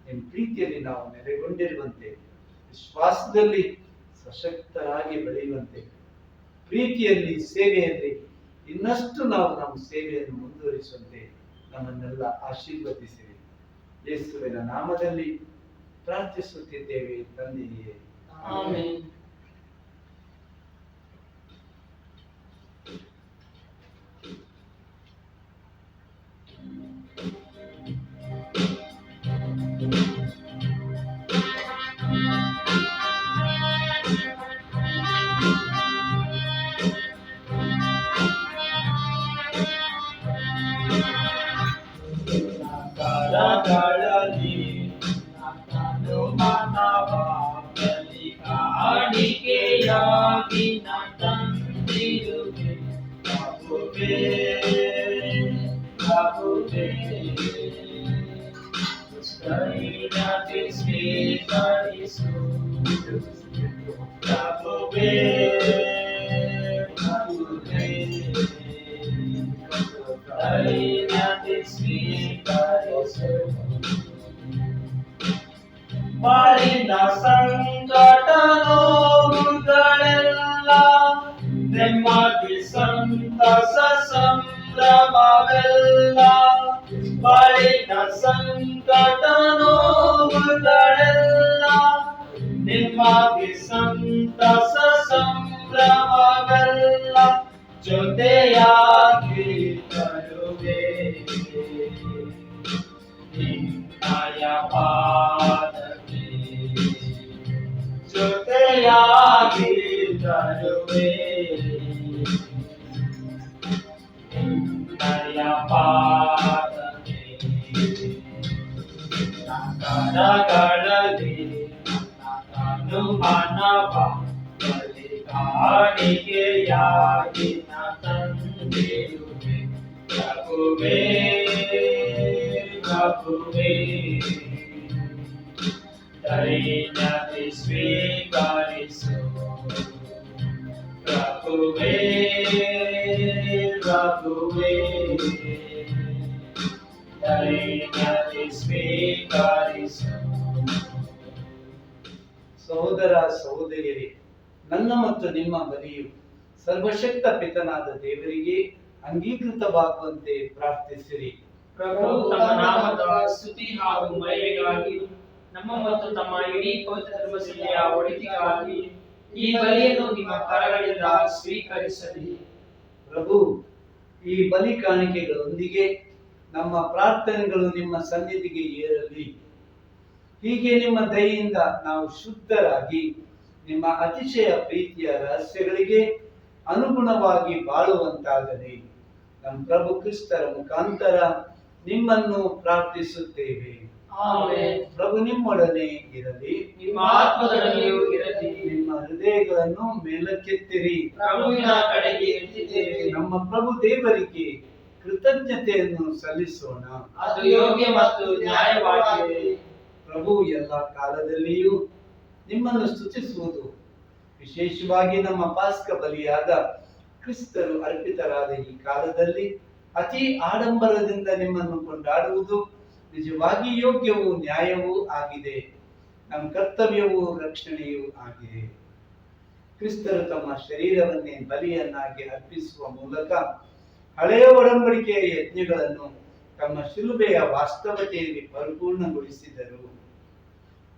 S2: ನಿಮ್ಮ ಪ್ರೀತಿಯಲ್ಲಿ ನಾವು ನೆಲೆಗೊಂಡಿರುವಂತೆ, ವಿಶ್ವಾಸದಲ್ಲಿ ಸಶಕ್ತರಾಗಿ ಬೆಳೆಯುವಂತೆ, ಪ್ರೀತಿಯಲ್ಲಿ ಸೇವೆಯಲ್ಲಿ ಇನ್ನಷ್ಟು ನಾವು ನಮ್ಮ ಸೇವೆಯನ್ನು ಮುಂದುವರಿಸುವಂತೆ ನಮ್ಮನ್ನೆಲ್ಲ ಆಶೀರ್ವದಿಸಿರಿ. ಯೇಸುವಿನ ನಾಮದಲ್ಲಿ ಪ್ರಾರ್ಥಿಸುತ್ತಿದ್ದೇವೆ ತಂದೆಯೇ,
S3: ಆಮೆನ್.
S1: ಕರಗಳಲ್ಲಿ ನಾನು ಮಾನವ ಬಲಿ ಕಾಣಿಕೆಯಾಗಿ ತಂದಿರುವೆ ಪ್ರಭುವೇ, ಪ್ರಭುವೇ. ಕೈನದಿ ಸ್ವೀಕರಿಸು ಪ್ರಭುವೇ, ಪ್ರಭುವೇ. ಕೈನದಿ ಸ್ವೀಕರಿಸು ಬಾಳಿನ ಸಂಕಟ ನೋವುಗಳೆಲ್ಲ ನೆಮ್ಮದಿ ಸಂತಸ ಸಂಭ್ರಮವೆಲ್ಲ, ಬಾಳಿನ ಸಂಕಟ ನೋವುಗಳೆಲ್ಲ ನೆಮ್ಮದಿ ಸಂತಸ ಸಂಭ್ರಮವೆಲ್ಲ ಜೊತೆಯಾಗಿ ತರುವೆ ನಿನ್ನಯ ಪಾದಕ್ಕೆ. ತರುವೆ ನಿನ್ನಯ ಪಾದಕ್ಕೆ ಕರಗಳಲ್ಲಿ ನನ್ನ ಮನವ ಬಲಿ ಕಾಣಿಕೆಯಾಗಿ ತಂದಿರುವೆ ಪ್ರಭುವೇ ಪ್ರಭುವೇ ದೈನ್ಯತೆ ಸ್ವೀಕರಿಸು ಪ್ರಭುವೇ ಪ್ರಭುವೇ ದೈನ್ಯತೆ ಸ್ವೀಕರಿಸು.
S2: ಸಹೋದರ ಸಹೋದರಿಯರೇ, ನನ್ನ ಮತ್ತು ನಿಮ್ಮ ಬಲಿಯು ಸರ್ವಶಕ್ತ ಪಿತನಾದ ದೇವರಿಗೆ ಅಂಗೀಕೃತವಾಗುವಂತೆ ಪ್ರಾರ್ಥಿಸಿರಿ.
S3: ಪ್ರಭು ತಮ್ಮ ನಾಮದ ಸ್ತುತಿ ಹಾಗೂ ಮಹಿಮೆಗಾಗಿ ನಮ್ಮ ಮತ್ತು ತಮ್ಮ ಇಡೀ ಪವಿತ್ರ ಧರ್ಮಸಭೆಯ ಒಳಿತಿಗಾಗಿ ಈ ಬಲಿಯನ್ನು ನಿಮ್ಮ ಕರಗಳಿಂದ ಸ್ವೀಕರಿಸಲಿ.
S2: ಪ್ರಭು, ಈ ಬಲಿ ಕಾಣಿಕೆಗಳೊಂದಿಗೆ ನಮ್ಮ ಪ್ರಾರ್ಥನೆಗಳು ನಿಮ್ಮ ಸನ್ನಿಧಿಗೆ ಏರಲಿ. ಹೀಗೆ ನಿಮ್ಮ ದಯೆಯಿಂದ ನಾವು ಶುದ್ಧರಾಗಿ ನಿಮ್ಮ ಅತಿಶಯ ಪ್ರೀತಿಯ ರಹಸ್ಯಗಳಿಗೆ ಅನುಗುಣವಾಗಿ ಬಾಳುವಂತಾಗಲಿ. ನಮ್ಮ ಪ್ರಭು ಕ್ರಿಸ್ತರ ಮುಖಾಂತರ ನಿಮ್ಮನ್ನು ಪ್ರಾರ್ಥಿಸುತ್ತೇವೆ.
S3: ಆಮೆನ್.
S2: ಪ್ರಭು ನಿಮ್ಮೊಡನೆ ಇರಲಿ,
S3: ನಿಮ್ಮ ಆತ್ಮದೊಡನೆಯೂ ಇರಲಿ.
S2: ನಿಮ್ಮ ಹೃದಯಗಳನ್ನು ಮೇಲಕ್ಕೆತ್ತಿರಿ,
S3: ಪ್ರಭುವಿನ ಕಡೆಗೆ ಎತ್ತಿದ್ದೇವೆ.
S2: ನಮ್ಮ ಪ್ರಭು ದೇವರಿಗೆ ಕೃತಜ್ಞತೆಯನ್ನು ಸಲ್ಲಿಸೋಣ.
S3: ಅದು ಯೋಗ್ಯ ಮತ್ತು ನ್ಯಾಯವಾಗಿದೆ.
S2: ಪ್ರಭು ಎಲ್ಲ ಕಾಲದಲ್ಲಿಯೂ ನಿಮ್ಮನ್ನು ಸ್ತುತಿಸುವುದು, ವಿಶೇಷವಾಗಿ ನಮ್ಮ ಪಾಸ್ಕ ಬಲಿಯಾದ ಕ್ರಿಸ್ತರು ಅರ್ಪಿತರಾದ ಈ ಕಾಲದಲ್ಲಿ ಅತಿ ಆಡಂಬರದಿಂದ ನಿಮ್ಮನ್ನು ಕೊಂಡಾಡುವುದು ನಿಜವಾಗಿ ಯೋಗ್ಯವೂ ನ್ಯಾಯವೂ ಆಗಿದೆ. ನಮ್ಮ ಕರ್ತವ್ಯವೂ ರಕ್ಷಣೆಯೂ ಆಗಿದೆ. ಕ್ರಿಸ್ತರು ತಮ್ಮ ಶರೀರವನ್ನೇ ಬಲಿಯನ್ನಾಗಿ ಅರ್ಪಿಸುವ ಮೂಲಕ ಹಳೆಯ ಒಡಂಬಡಿಕೆಯ ಯಜ್ಞಗಳನ್ನು ತಮ್ಮ ಶಿಲುಬೆಯ ವಾಸ್ತವತೆಯಲ್ಲಿ ಪರಿಪೂರ್ಣಗೊಳಿಸಿದರು.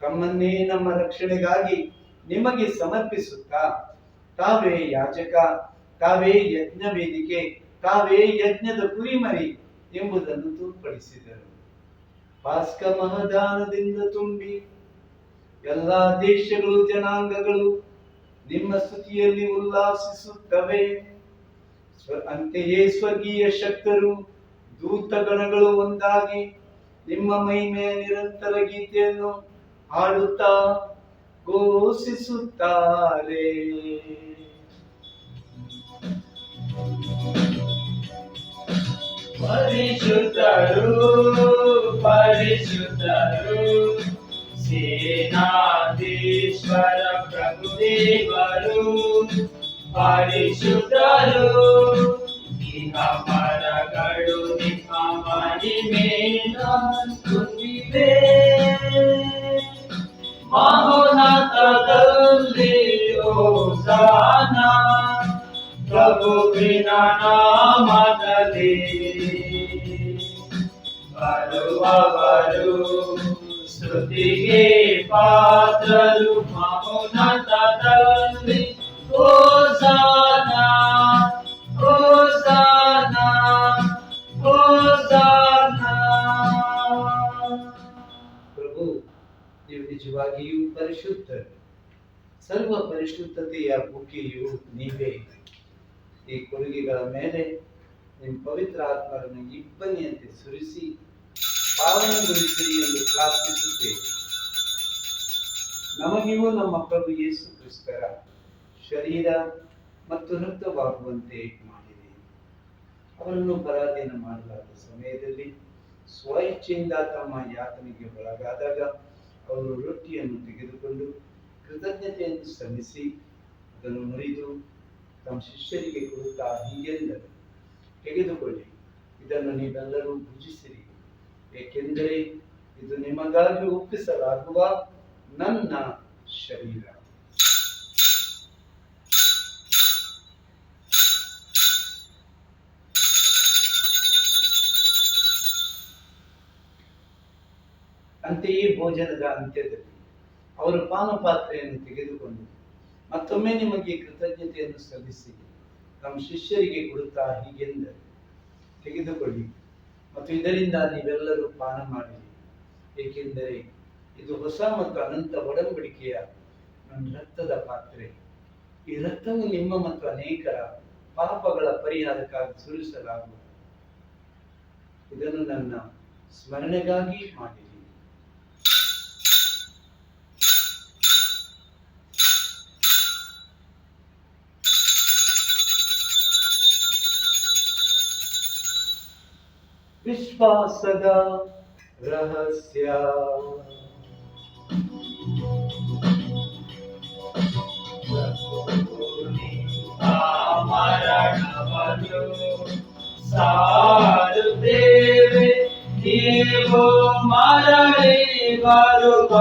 S2: ತಮ್ಮನ್ನೇ ನಮ್ಮ ರಕ್ಷಣೆಗಾಗಿ ನಿಮಗೆ ಸಮರ್ಪಿಸುತ್ತಾ ತಾವೇ ಯಾಜಕ, ತಾವೇ ಯಜ್ಞ ವೇದಿಕೆ, ತಾವೇ ಯಜ್ಞದ ಕುರಿಮರಿ ಎಂಬುದನ್ನು ತೋರ್ಪಡಿಸಿದರು. ಪಾಸ್ಕ ಮಹದಾನದಿಂದ ತುಂಬಿ ಎಲ್ಲಾ ದೇಶಗಳು ಜನಾಂಗಗಳು ನಿಮ್ಮ ಸ್ತುತಿಯಲ್ಲಿ ಉಲ್ಲಾಸಿಸುತ್ತವೆ. ಅಂತೆಯೇ ಸ್ವರ್ಗೀಯ ಶಕ್ತರು ದೂತಗಣಗಳು ಒಂದಾಗಿ ನಿಮ್ಮ ಮಹಿಮೆಯ ನಿರಂತರ ಗೀತೆಯನ್ನು ಹಾಡುತ್ತಾ ಘೋಷಿಸುತ್ತಾರೆ.
S1: ಪರಿಶುದ್ಧರು ಪರಿಶುದ್ಧರು ಸೇನಾಧೀಶ್ವರ ಪ್ರಭುದೇವರು, ಪರಿಶುದ್ಧರು ಇಹ ಮರಗಳು ನಿಮ್ಮ ಮಹಿಮೆಯಿಂದ ತುಂಬಿವೆ. ಮಹೋನ್ನತದಲ್ಲಿ ಹೋಸನ್ನ, ಪ್ರಭುವಿನ ನಾಮದಲ್ಲಿ ಬರುವವರು ಸ್ತುತಿಗೆ ಪಾತ್ರರು. ಮಹೋನ್ನತದಲ್ಲಿ ಹೋಸನ್ನ ಹೋಸನ್ನ ಹೋಸನ್ನ.
S2: ಪ್ರಭು, ನೀವು ನಿಜವಾಗಿಯೂ ಪರಿಶುದ್ಧರು. ಸರ್ವ ಪರಿಶುದ್ಧತೆಯ ಬುಗ್ಗೆಯು ನೀವೇ. ಈ ಕೊಡುಗೆಗಳ ಮೇಲೆ ನಿಮ್ಮ ಪವಿತ್ರ ಆತ್ಮರನ್ನು ಇಬ್ಬನಿಯಂತೆ ಸುರಿಸಿ ಪಾವನಗೊಳಿಸಿರಿ ಎಂದು ಪ್ರಾರ್ಥಿಸುತ್ತೇವೆ. ನಮಗಿಗೂ ನಮ್ಮ ಪ್ರಭು ಯೇಸು ಕ್ರಿಸ್ತರ ಶರೀರ ಮತ್ತು ರಕ್ತವಾಗುವಂತೆ ಮಾಡಿದೆ. ಅವರನ್ನು ಪರಾಧೀನ ಮಾಡಲಾದ ಸಮಯದಲ್ಲಿ ಸ್ವಇಚ್ಛೆಯಿಂದ ತಮ್ಮ ಯಾತನೆಗೆ ಒಳಗಾದಾಗ ಅವರು ರೊಟ್ಟಿಯನ್ನು ತೆಗೆದುಕೊಂಡು ಕೃತಜ್ಞತೆಯನ್ನು ಸಲ್ಲಿಸಿ ಅದನ್ನು ಮುರಿದು ತಮ್ಮ ಶಿಷ್ಯರಿಗೆ ಕೊಡುತ್ತಾ ಹೀಗೆಂದರು, ತೆಗೆದುಕೊಳ್ಳಿ, ಇದನ್ನು ನೀವೆಲ್ಲರೂ ಭುಜಿಸಿರಿ, ಏಕೆಂದರೆ ಇದು ನಿಮಗಾಗಿ ಒಪ್ಪಿಸಲಾಗುವ ನನ್ನ ಶರೀರ. ಅಂತೆಯೇ ಭೋಜನದ ಅಂತ್ಯದಲ್ಲಿ ಅವರು ಪಾನಪಾತ್ರೆಯನ್ನು ತೆಗೆದುಕೊಂಡು ಮತ್ತೊಮ್ಮೆ ನಿಮಗೆ ಕೃತಜ್ಞತೆಯನ್ನು ಸಲ್ಲಿಸಿ ತಮ್ಮ ಶಿಷ್ಯರಿಗೆ ಕೊಡುತ್ತಾ ಹೀಗೆಂದರು, ತೆಗೆದುಕೊಳ್ಳಿ ಮತ್ತು ಇದರಿಂದ ನೀವೆಲ್ಲರೂ ಪಾನ ಮಾಡಿರಿ, ಏಕೆಂದರೆ ಇದು ಹೊಸ ಮತ್ತು ಅನಂತ ಒಡಂಬಡಿಕೆಯ ನನ್ನ ರಕ್ತದ ಪಾತ್ರೆ. ಈ ರಕ್ತವು ನಿಮ್ಮ ಮತ್ತು ಅನೇಕರ ಪಾಪಗಳ ಪರಿಹಾರಕ್ಕಾಗಿ ಸುರಿಸಲಾಗುವುದು. ಇದನ್ನು ನನ್ನ ಸ್ಮರಣೆಗಾಗಿ ಮಾಡಿರಿ. ವಿಶ್ವಾಸದ ರಹಸ್ಯ.
S1: ಮರಣವನ್ನು ಸಾರುತ್ತೇವೆ, ನೀವು ಮರಳಿ ಬರುವ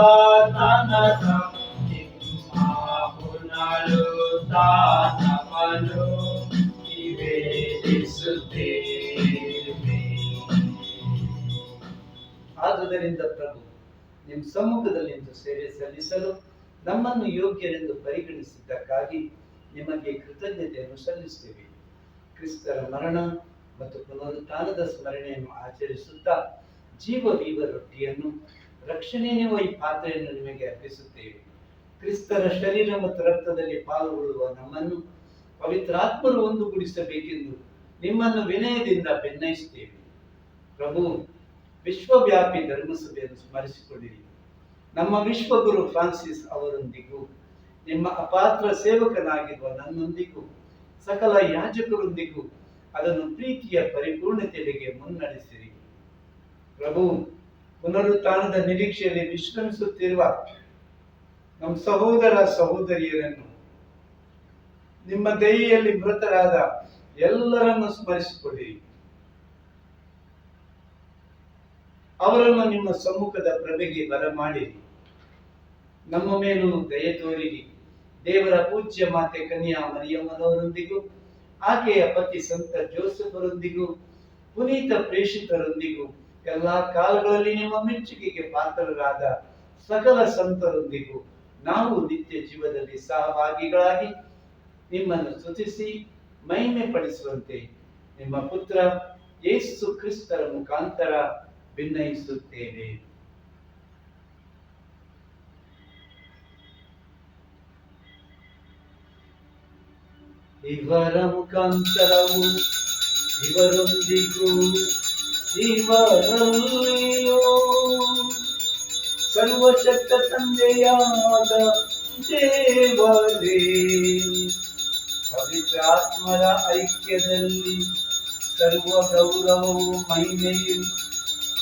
S1: ತನಕ ನಿಮ್ಮ ಪುನರುತ್ಥಾನವನ್ನು ನಿವೇದಿಸುತ್ತೇವೆ.
S2: ಆದುದರಿಂದ ಪ್ರಭು ನಿಮ್ಮ ಸಮ್ಮುಖದಲ್ಲಿ ಇಂದು ಸೇವೆ ಸಲ್ಲಿಸಲು ನಮ್ಮನ್ನು ಯೋಗ್ಯರೆಂದು ಪರಿಗಣಿಸಿದ್ದಕ್ಕಾಗಿ ನಿಮಗೆ ಕೃತಜ್ಞತೆಯನ್ನು ಸಲ್ಲಿಸುತ್ತೇವೆ. ಕ್ರಿಸ್ತರ ಮರಣ ಮತ್ತು ಪುನರುತ್ಥಾನದ ಸ್ಮರಣೆಯನ್ನು ಆಚರಿಸುತ್ತಾ ಜೀವವೀವ ರೊಟ್ಟಿಯನ್ನು, ರಕ್ಷಣೆಯೆನ್ನುವ ಈ ಪಾತ್ರೆಯನ್ನು ನಿಮಗೆ ಅರ್ಪಿಸುತ್ತೇವೆ. ಕ್ರಿಸ್ತರ ಶರೀರ ಮತ್ತು ರಕ್ತದಲ್ಲಿ ಪಾಲ್ಗೊಳ್ಳುವ ನಮ್ಮನ್ನು ಪವಿತ್ರಾತ್ಮರು ಒಂದುಗೂಡಿಸಬೇಕೆಂದು ನಿಮ್ಮನ್ನು ವಿನಯದಿಂದ ಬೆನ್ನಯಿಸುತ್ತೇವೆ. ಪ್ರಭು, ವಿಶ್ವವ್ಯಾಪಿ ಧರ್ಮಸಭೆಯನ್ನು ಸ್ಮರಿಸಿಕೊಂಡಿರಿ. ನಮ್ಮ ವಿಶ್ವಗುರು ಫ್ರಾನ್ಸಿಸ್ ಅವರೊಂದಿಗೂ ನಿಮ್ಮ ಅಪಾತ್ರ ಸೇವಕನಾಗಿರುವ ನನ್ನೊಂದಿಗೂ ಸಕಲ ಯಾಜಕರೊಂದಿಗೂ ಅದನ್ನು ಪ್ರೀತಿಯ ಪರಿಪೂರ್ಣತೆಗೆ ಮುನ್ನಡೆಸಿರಿ. ಪ್ರಭು, ಪುನರುತ್ಥಾನದ ನಿರೀಕ್ಷೆಯಲ್ಲಿ ವಿಶ್ರಮಿಸುತ್ತಿರುವ ನಮ್ಮ ಸಹೋದರ ಸಹೋದರಿಯರನ್ನು, ನಿಮ್ಮ ದಯೆಯಲ್ಲಿ ಮೃತರಾದ ಎಲ್ಲರನ್ನು ಸ್ಮರಿಸಿಕೊಳ್ಳಿರಿ. ಅವರನ್ನು ನಿಮ್ಮ ಸಮ್ಮುಖದ ಪ್ರಭೆಗೆ ಬರಮಾಡಿರಿ. ನಮ್ಮ ಮೇಲೂ ದಯೆ ತೋರಿರಿ. ದೇವರ ಪೂಜ್ಯ ಮಾತೆ ಕನ್ಯಾ ಮರಿಯಮ್ಮನವರೊಂದಿಗೂ ಆಕೆಯ ಪತಿ ಸಂತ ಜೋಸೆಫರೊಂದಿಗೂ ಪುನೀತ ಪ್ರೇಷಿತರೊಂದಿಗೂ ಎಲ್ಲಾ ಕಾಲಗಳಲ್ಲಿ ನಿಮ್ಮ ಮೆಚ್ಚುಗೆಗೆ ಪಾತ್ರರಾದ ಸಕಲ ಸಂತರೊಂದಿಗೂ ನಾವು ನಿತ್ಯ ಜೀವದಲ್ಲಿ ಸಹಭಾಗಿಗಳಾಗಿ ನಿಮ್ಮನ್ನು ಸ್ತುತಿಸಿ ಮಹಿಮೆ ಪಡಿಸುವಂತೆ ನಿಮ್ಮ ಪುತ್ರ ಯೇಸು ಕ್ರಿಸ್ತರ ಮುಖಾಂತರ ಭಿನ್ನಯಿಸುತ್ತೇವೆ. ಇವರ ಮುಖಾಂತರವು ಇವರೊಂದಿಗೂ ಇವರಲ್ಲಿಯೂ ಸರ್ವಶಕ್ತ ತಂದೆಯಾದ ದೇವರೇ, ಪವಿತ್ರಾತ್ಮರ ಐಕ್ಯದಲ್ಲಿ ಸರ್ವ ಗೌರವವು ಮಹಿಮೆಯು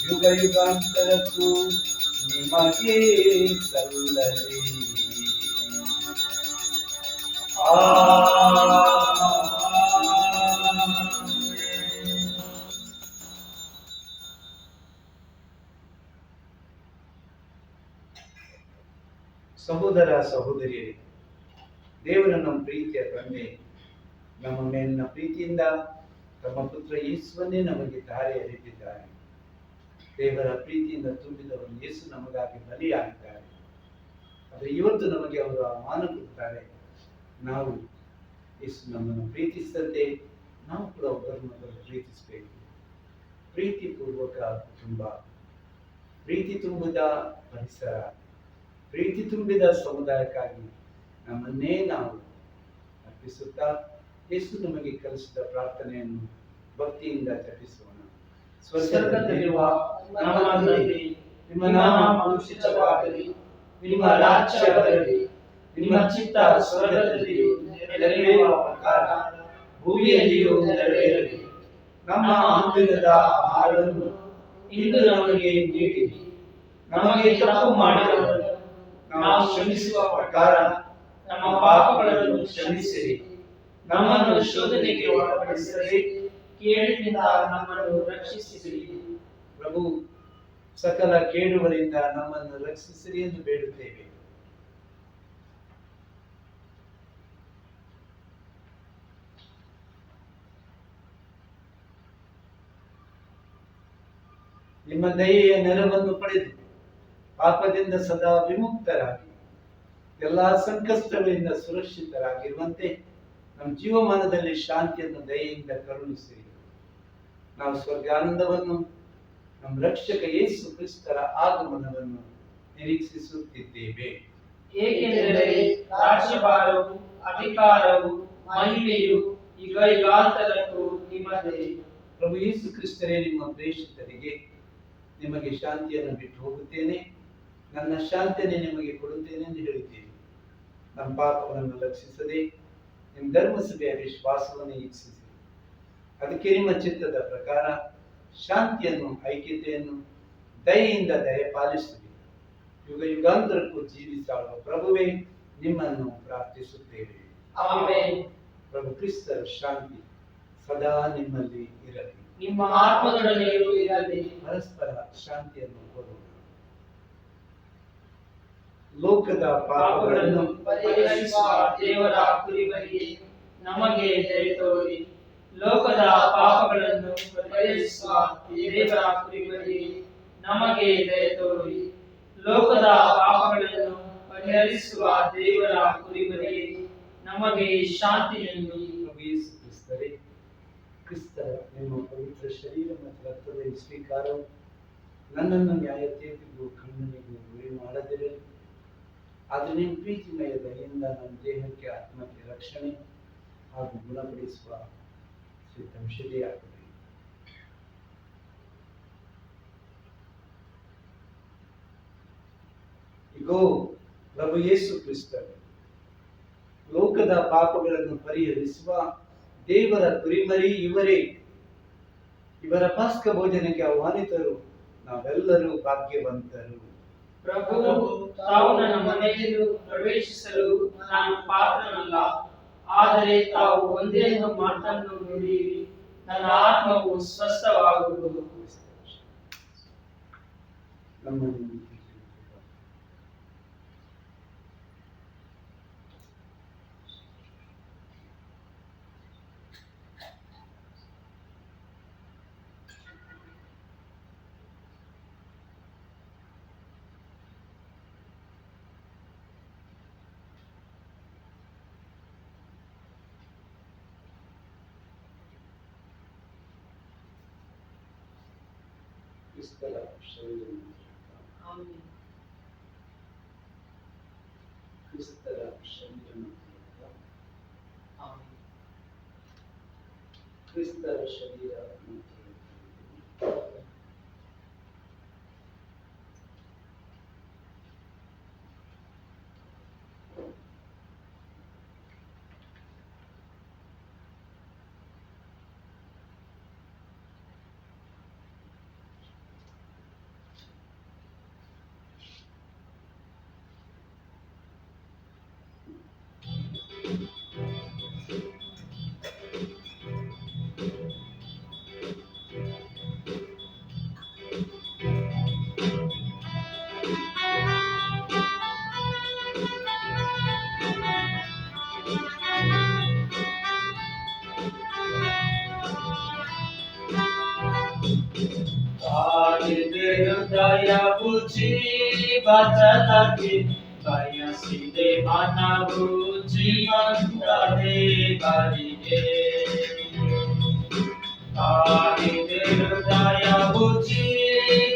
S2: ಯುಗ ಯುಗಾಂತರಕ್ಕೂ ನಿಮಗೆ ಸಲ್ಲಲಿ. ಸಹೋದರ ಸಹೋದರಿಯರೇ, ದೇವರ ನಮ್ಮ ಪ್ರೀತಿಯ ತಂದೆ ನಮ್ಮ ಮೇಲಿನ ಪ್ರೀತಿಯಿಂದ ತಮ್ಮ ಪುತ್ರ ಯೇಸುವನ್ನೇ ನಮಗೆ ಧಾರೆ ಎರೆದಿದ್ದಾರೆ. ದೇವರ ಪ್ರೀತಿಯಿಂದ ತುಂಬಿದವರು ಯೇಸು ನಮಗಾಗಿ ಬಲಿಯಾಗಿದ್ದಾರೆ. ಆದರೆ ಇವತ್ತು ನಮಗೆ ಅವರು ಆಹ್ವಾನ ಕೊಡ್ತಾರೆ, ನಾವು ಯೇಸು ನಮ್ಮನ್ನು ಪ್ರೀತಿಸಿದಂತೆ ನಾವು ಕೂಡ ಒಬ್ಬರನ್ನೊಬ್ಬರು ಪ್ರೀತಿಸಬೇಕು. ಪ್ರೀತಿ ಪೂರ್ವಕ ಕುಟುಂಬ, ಪ್ರೀತಿ ತುಂಬಿದ ಪರಿಸರ, ಪ್ರೀತಿ ತುಂಬಿದ ಸಮುದಾಯಕ್ಕಾಗಿ ನಮ್ಮನ್ನೇ ನಾವು ಅರ್ಪಿಸುತ್ತಾ ಯೇಸು ನಮಗೆ ಕಲಿಸಿದ ಪ್ರಾರ್ಥನೆಯನ್ನು ಭಕ್ತಿಯಿಂದ ಜಪಿಸೋಣ.
S3: ಸ್ವರ್ಗದಲ್ಲಿರುವ ನಮ್ಮ ತಂದೆ, ನಿಮ್ಮ ನಾಮ ಪವಿತ್ರವಾಗಲಿ, ನಿಮ್ಮ ರಾಜ್ಯ ಬರಲಿ, ನಿಮ್ಮ ಚಿತ್ತ ಸ್ವರ್ಗದಲ್ಲಿಯೂ ನೆರವೇರುವ ಪ್ರಕಾರ ಭೂಮಿಯಲ್ಲಿಯೂ ನೆರವೇರಲಿ. ನಮ್ಮ ಅನುದಿನದ ಆಹಾರವನ್ನು ಇಂದು ನಮಗೆ ನೀಡಿರಿ. ನಮಗೆ ತಪ್ಪು ಮಾಡಿದವರನ್ನು ನಾವು ಕ್ಷಮಿಸುವ ಪ್ರಕಾರ ನಮ್ಮ ಪಾಪಗಳನ್ನು ಕ್ಷಮಿಸಿರಿ. ನಮ್ಮನ್ನು ಶೋಧನೆಗೆ ಒಳಪಡಿಸದೆ ಕೇಡಿನಿಂದ ನಮ್ಮನ್ನು ರಕ್ಷಿಸಿರಿ.
S2: ಪ್ರಭು, ಸಕಲ ಕೇಡುಗಳಿಂದ ನಮ್ಮನ್ನು ರಕ್ಷಿಸಿರಿ ಎಂದು ಬೇಡುತ್ತೇವೆ. ನಿಮ್ಮ ದಯೆಯ ನೆರವನ್ನು ಪಡೆದು ಪಾಪದಿಂದ ಸದಾ ವಿಮುಕ್ತರಾಗಿ ಎಲ್ಲಾ ಸಂಕಷ್ಟಗಳಿಂದ ಸುರಕ್ಷಿತರಾಗಿರುವಂತೆ ನಮ್ಮ ಜೀವಮಾನದಲ್ಲಿ ಶಾಂತಿಯನ್ನು ದಯೆಯಿಂದ ಕರುಣಿಸಿರಿ. ನಾವು ಸ್ವರ್ಗಾನಂದವನ್ನು, ನಮ್ಮ ರಕ್ಷಕ ಯೇಸು ಕ್ರಿಸ್ತರ ಆಗಮನವನ್ನು ನಿರೀಕ್ಷಿಸುತ್ತಿದ್ದೇವೆ.
S3: ಏಕೆಂದರೆ ರಾಜ್ಯಭಾರವು, ಅಧಿಕಾರವು ಮಹಿಮೆಯು ಈಗ ಯುಗಾಂತರಕ್ಕೂ ನಿಮ್ಮದೇ.
S2: ಪ್ರಭು ಯೇಸು ಕ್ರಿಸ್ತರೇ, ನಿಮ್ಮ ಪ್ರೇಷಿತರಿಗೆ ನಿಮಗೆ ಶಾಂತಿಯನ್ನು ಬಿಟ್ಟು ಹೋಗುತ್ತೇನೆ, ನನ್ನ ಶಾಂತಿಯನ್ನು ನಿಮಗೆ ಕೊಡುತ್ತೇನೆ ಎಂದು ಹೇಳಿದ್ದೀರಿ. ನಮ್ಮ ಪಾಪವನ್ನು ಲಕ್ಷಿಸದೆ ನಿಮ್ಮ ಧರ್ಮಸಭೆಯ ವಿಶ್ವಾಸವನ್ನು ಇಚ್ಛಿಸಿ ಅದಕ್ಕೆ ನಿಮ್ಮ ಚಿತ್ತದ ಪ್ರಕಾರ ಶಾಂತಿಯನ್ನು, ಐಕ್ಯತೆಯನ್ನು ದಯೆಯಿಂದ ದಯಪಾಲಿಸಿರಿ. ಯುಗ ಯುಗಾಂತರಕ್ಕೂ ಜೀವಿಸಾಳುವ ಪ್ರಭುವೇ, ನಿಮ್ಮನ್ನು ಪ್ರಾರ್ಥಿಸುತ್ತೇವೆ.
S3: ಆಮೆನ್.
S2: ಪ್ರಭು ಕ್ರಿಸ್ತರ ಶಾಂತಿ ಸದಾ ನಿಮ್ಮಲ್ಲಿ ಇರಲಿ,
S3: ನಿಮ್ಮ ಆತ್ಮದೊಡನೆಯೂ ಇರಲಿ.
S2: ಪರಸ್ಪರ ಶಾಂತಿಯನ್ನು ಕೊಡೋಣ. ಲೋಕದ
S3: ಪಾಪಗಳನ್ನು
S2: ಪಾಪಗಳನ್ನು
S3: ಪರಿಹರಿಸುವ ದೇವರ ಕುರಿಮರಿಗೆ ನಮಗೆ ದಯೆ ತೋರಿ. ಲೋಕದ ಪಾಪಗಳನ್ನು ಪರಿಹರಿಸುವ ದೇವರ ಕುರಿಮರಿಗೆ ನಮಗೆ ದಯೆ ತೋರಿ. ಲೋಕದ ಪಾಪಗಳನ್ನು ಪರಿಹರಿಸುವ ದೇವರ ಕುರಿಮರಿಗೆ ನಮಗೆ ಶಾಂತಿಯನ್ನು.
S2: ಪ್ರಭು ಯೇಸು ಕ್ರಿಸ್ತರೇ, ಕ್ರಿಸ್ತರ ನಿಮ್ಮ ಪವಿತ್ರ ಶರೀರ ಮತ್ತು ರಕ್ತದ ಈ ಸ್ವೀಕಾರವು ನನ್ನನ್ನು ನ್ಯಾಯ ತೀರ್ಪಿಗೂ ಖಂಡನೆಗೂ ಗುರಿ ಮಾಡದಿರಲಿ. ಆದರೆ ನಿಮ್ಮ ಪ್ರೀತಿಮಯ ದಯೆಯಿಂದ ನನ್ನ ದೇಹಕ್ಕೆ, ಆತ್ಮಕ್ಕೆ ರಕ್ಷಣೆ ಹಾಗೂ ಗುಣಪಡಿಸುವ ಔಷಧಿಯಾಗಲಿ. ಇಗೋ, ಪ್ರಭು ಯೇಸು ಕ್ರಿಸ್ತರು ಲೋಕದ ಪಾಪಗಳನ್ನು ಪರಿಹರಿಸುವ ದೇವರ ಕುರಿಮರಿ ಇವರೇ. ಇವರ ಪಾಸ್ಕ ಭೋಜನಕ್ಕೆ ಆಹ್ವಾನಿತರು ನಾವೆಲ್ಲರೂ ಭಾಗ್ಯವಂತರು.
S3: ಪ್ರಭು, ತಾವು ನನ್ನ ಮನೆಯನ್ನು ಪ್ರವೇಶಿಸಲು ನಾನು ಪಾತ್ರನಲ್ಲ, ಆದರೆ ತಾವು ಒಂದೇ ಒಂದು ಮಾತನ್ನು ನುಡಿಯಿರಿ, ನನ್ನ ಆತ್ಮವು ಸ್ವಸ್ಥವಾಗುವುದು.
S2: ನಮ್ಮನ್ನು ಕ್ರಿಸ್ತರ ಶರೀರ
S3: ಆಮೆನ್.
S2: ಕ್ರಿಸ್ತರ ಶರೀರ
S3: ಆಮೆನ್.
S2: ಕ್ರಿಸ್ತರ ಶರೀರ
S3: ಹೃದಯ ಬುಚ್ಚಿ ವಚನಕ್ಕೆ ಬಯಸಿದೆ ಮನವು ಜೀವಂತ ದೇವರಿಗೆ. ಕಾಡಿದೆ ಹೃದಯ ಬುಚ್ಚಿ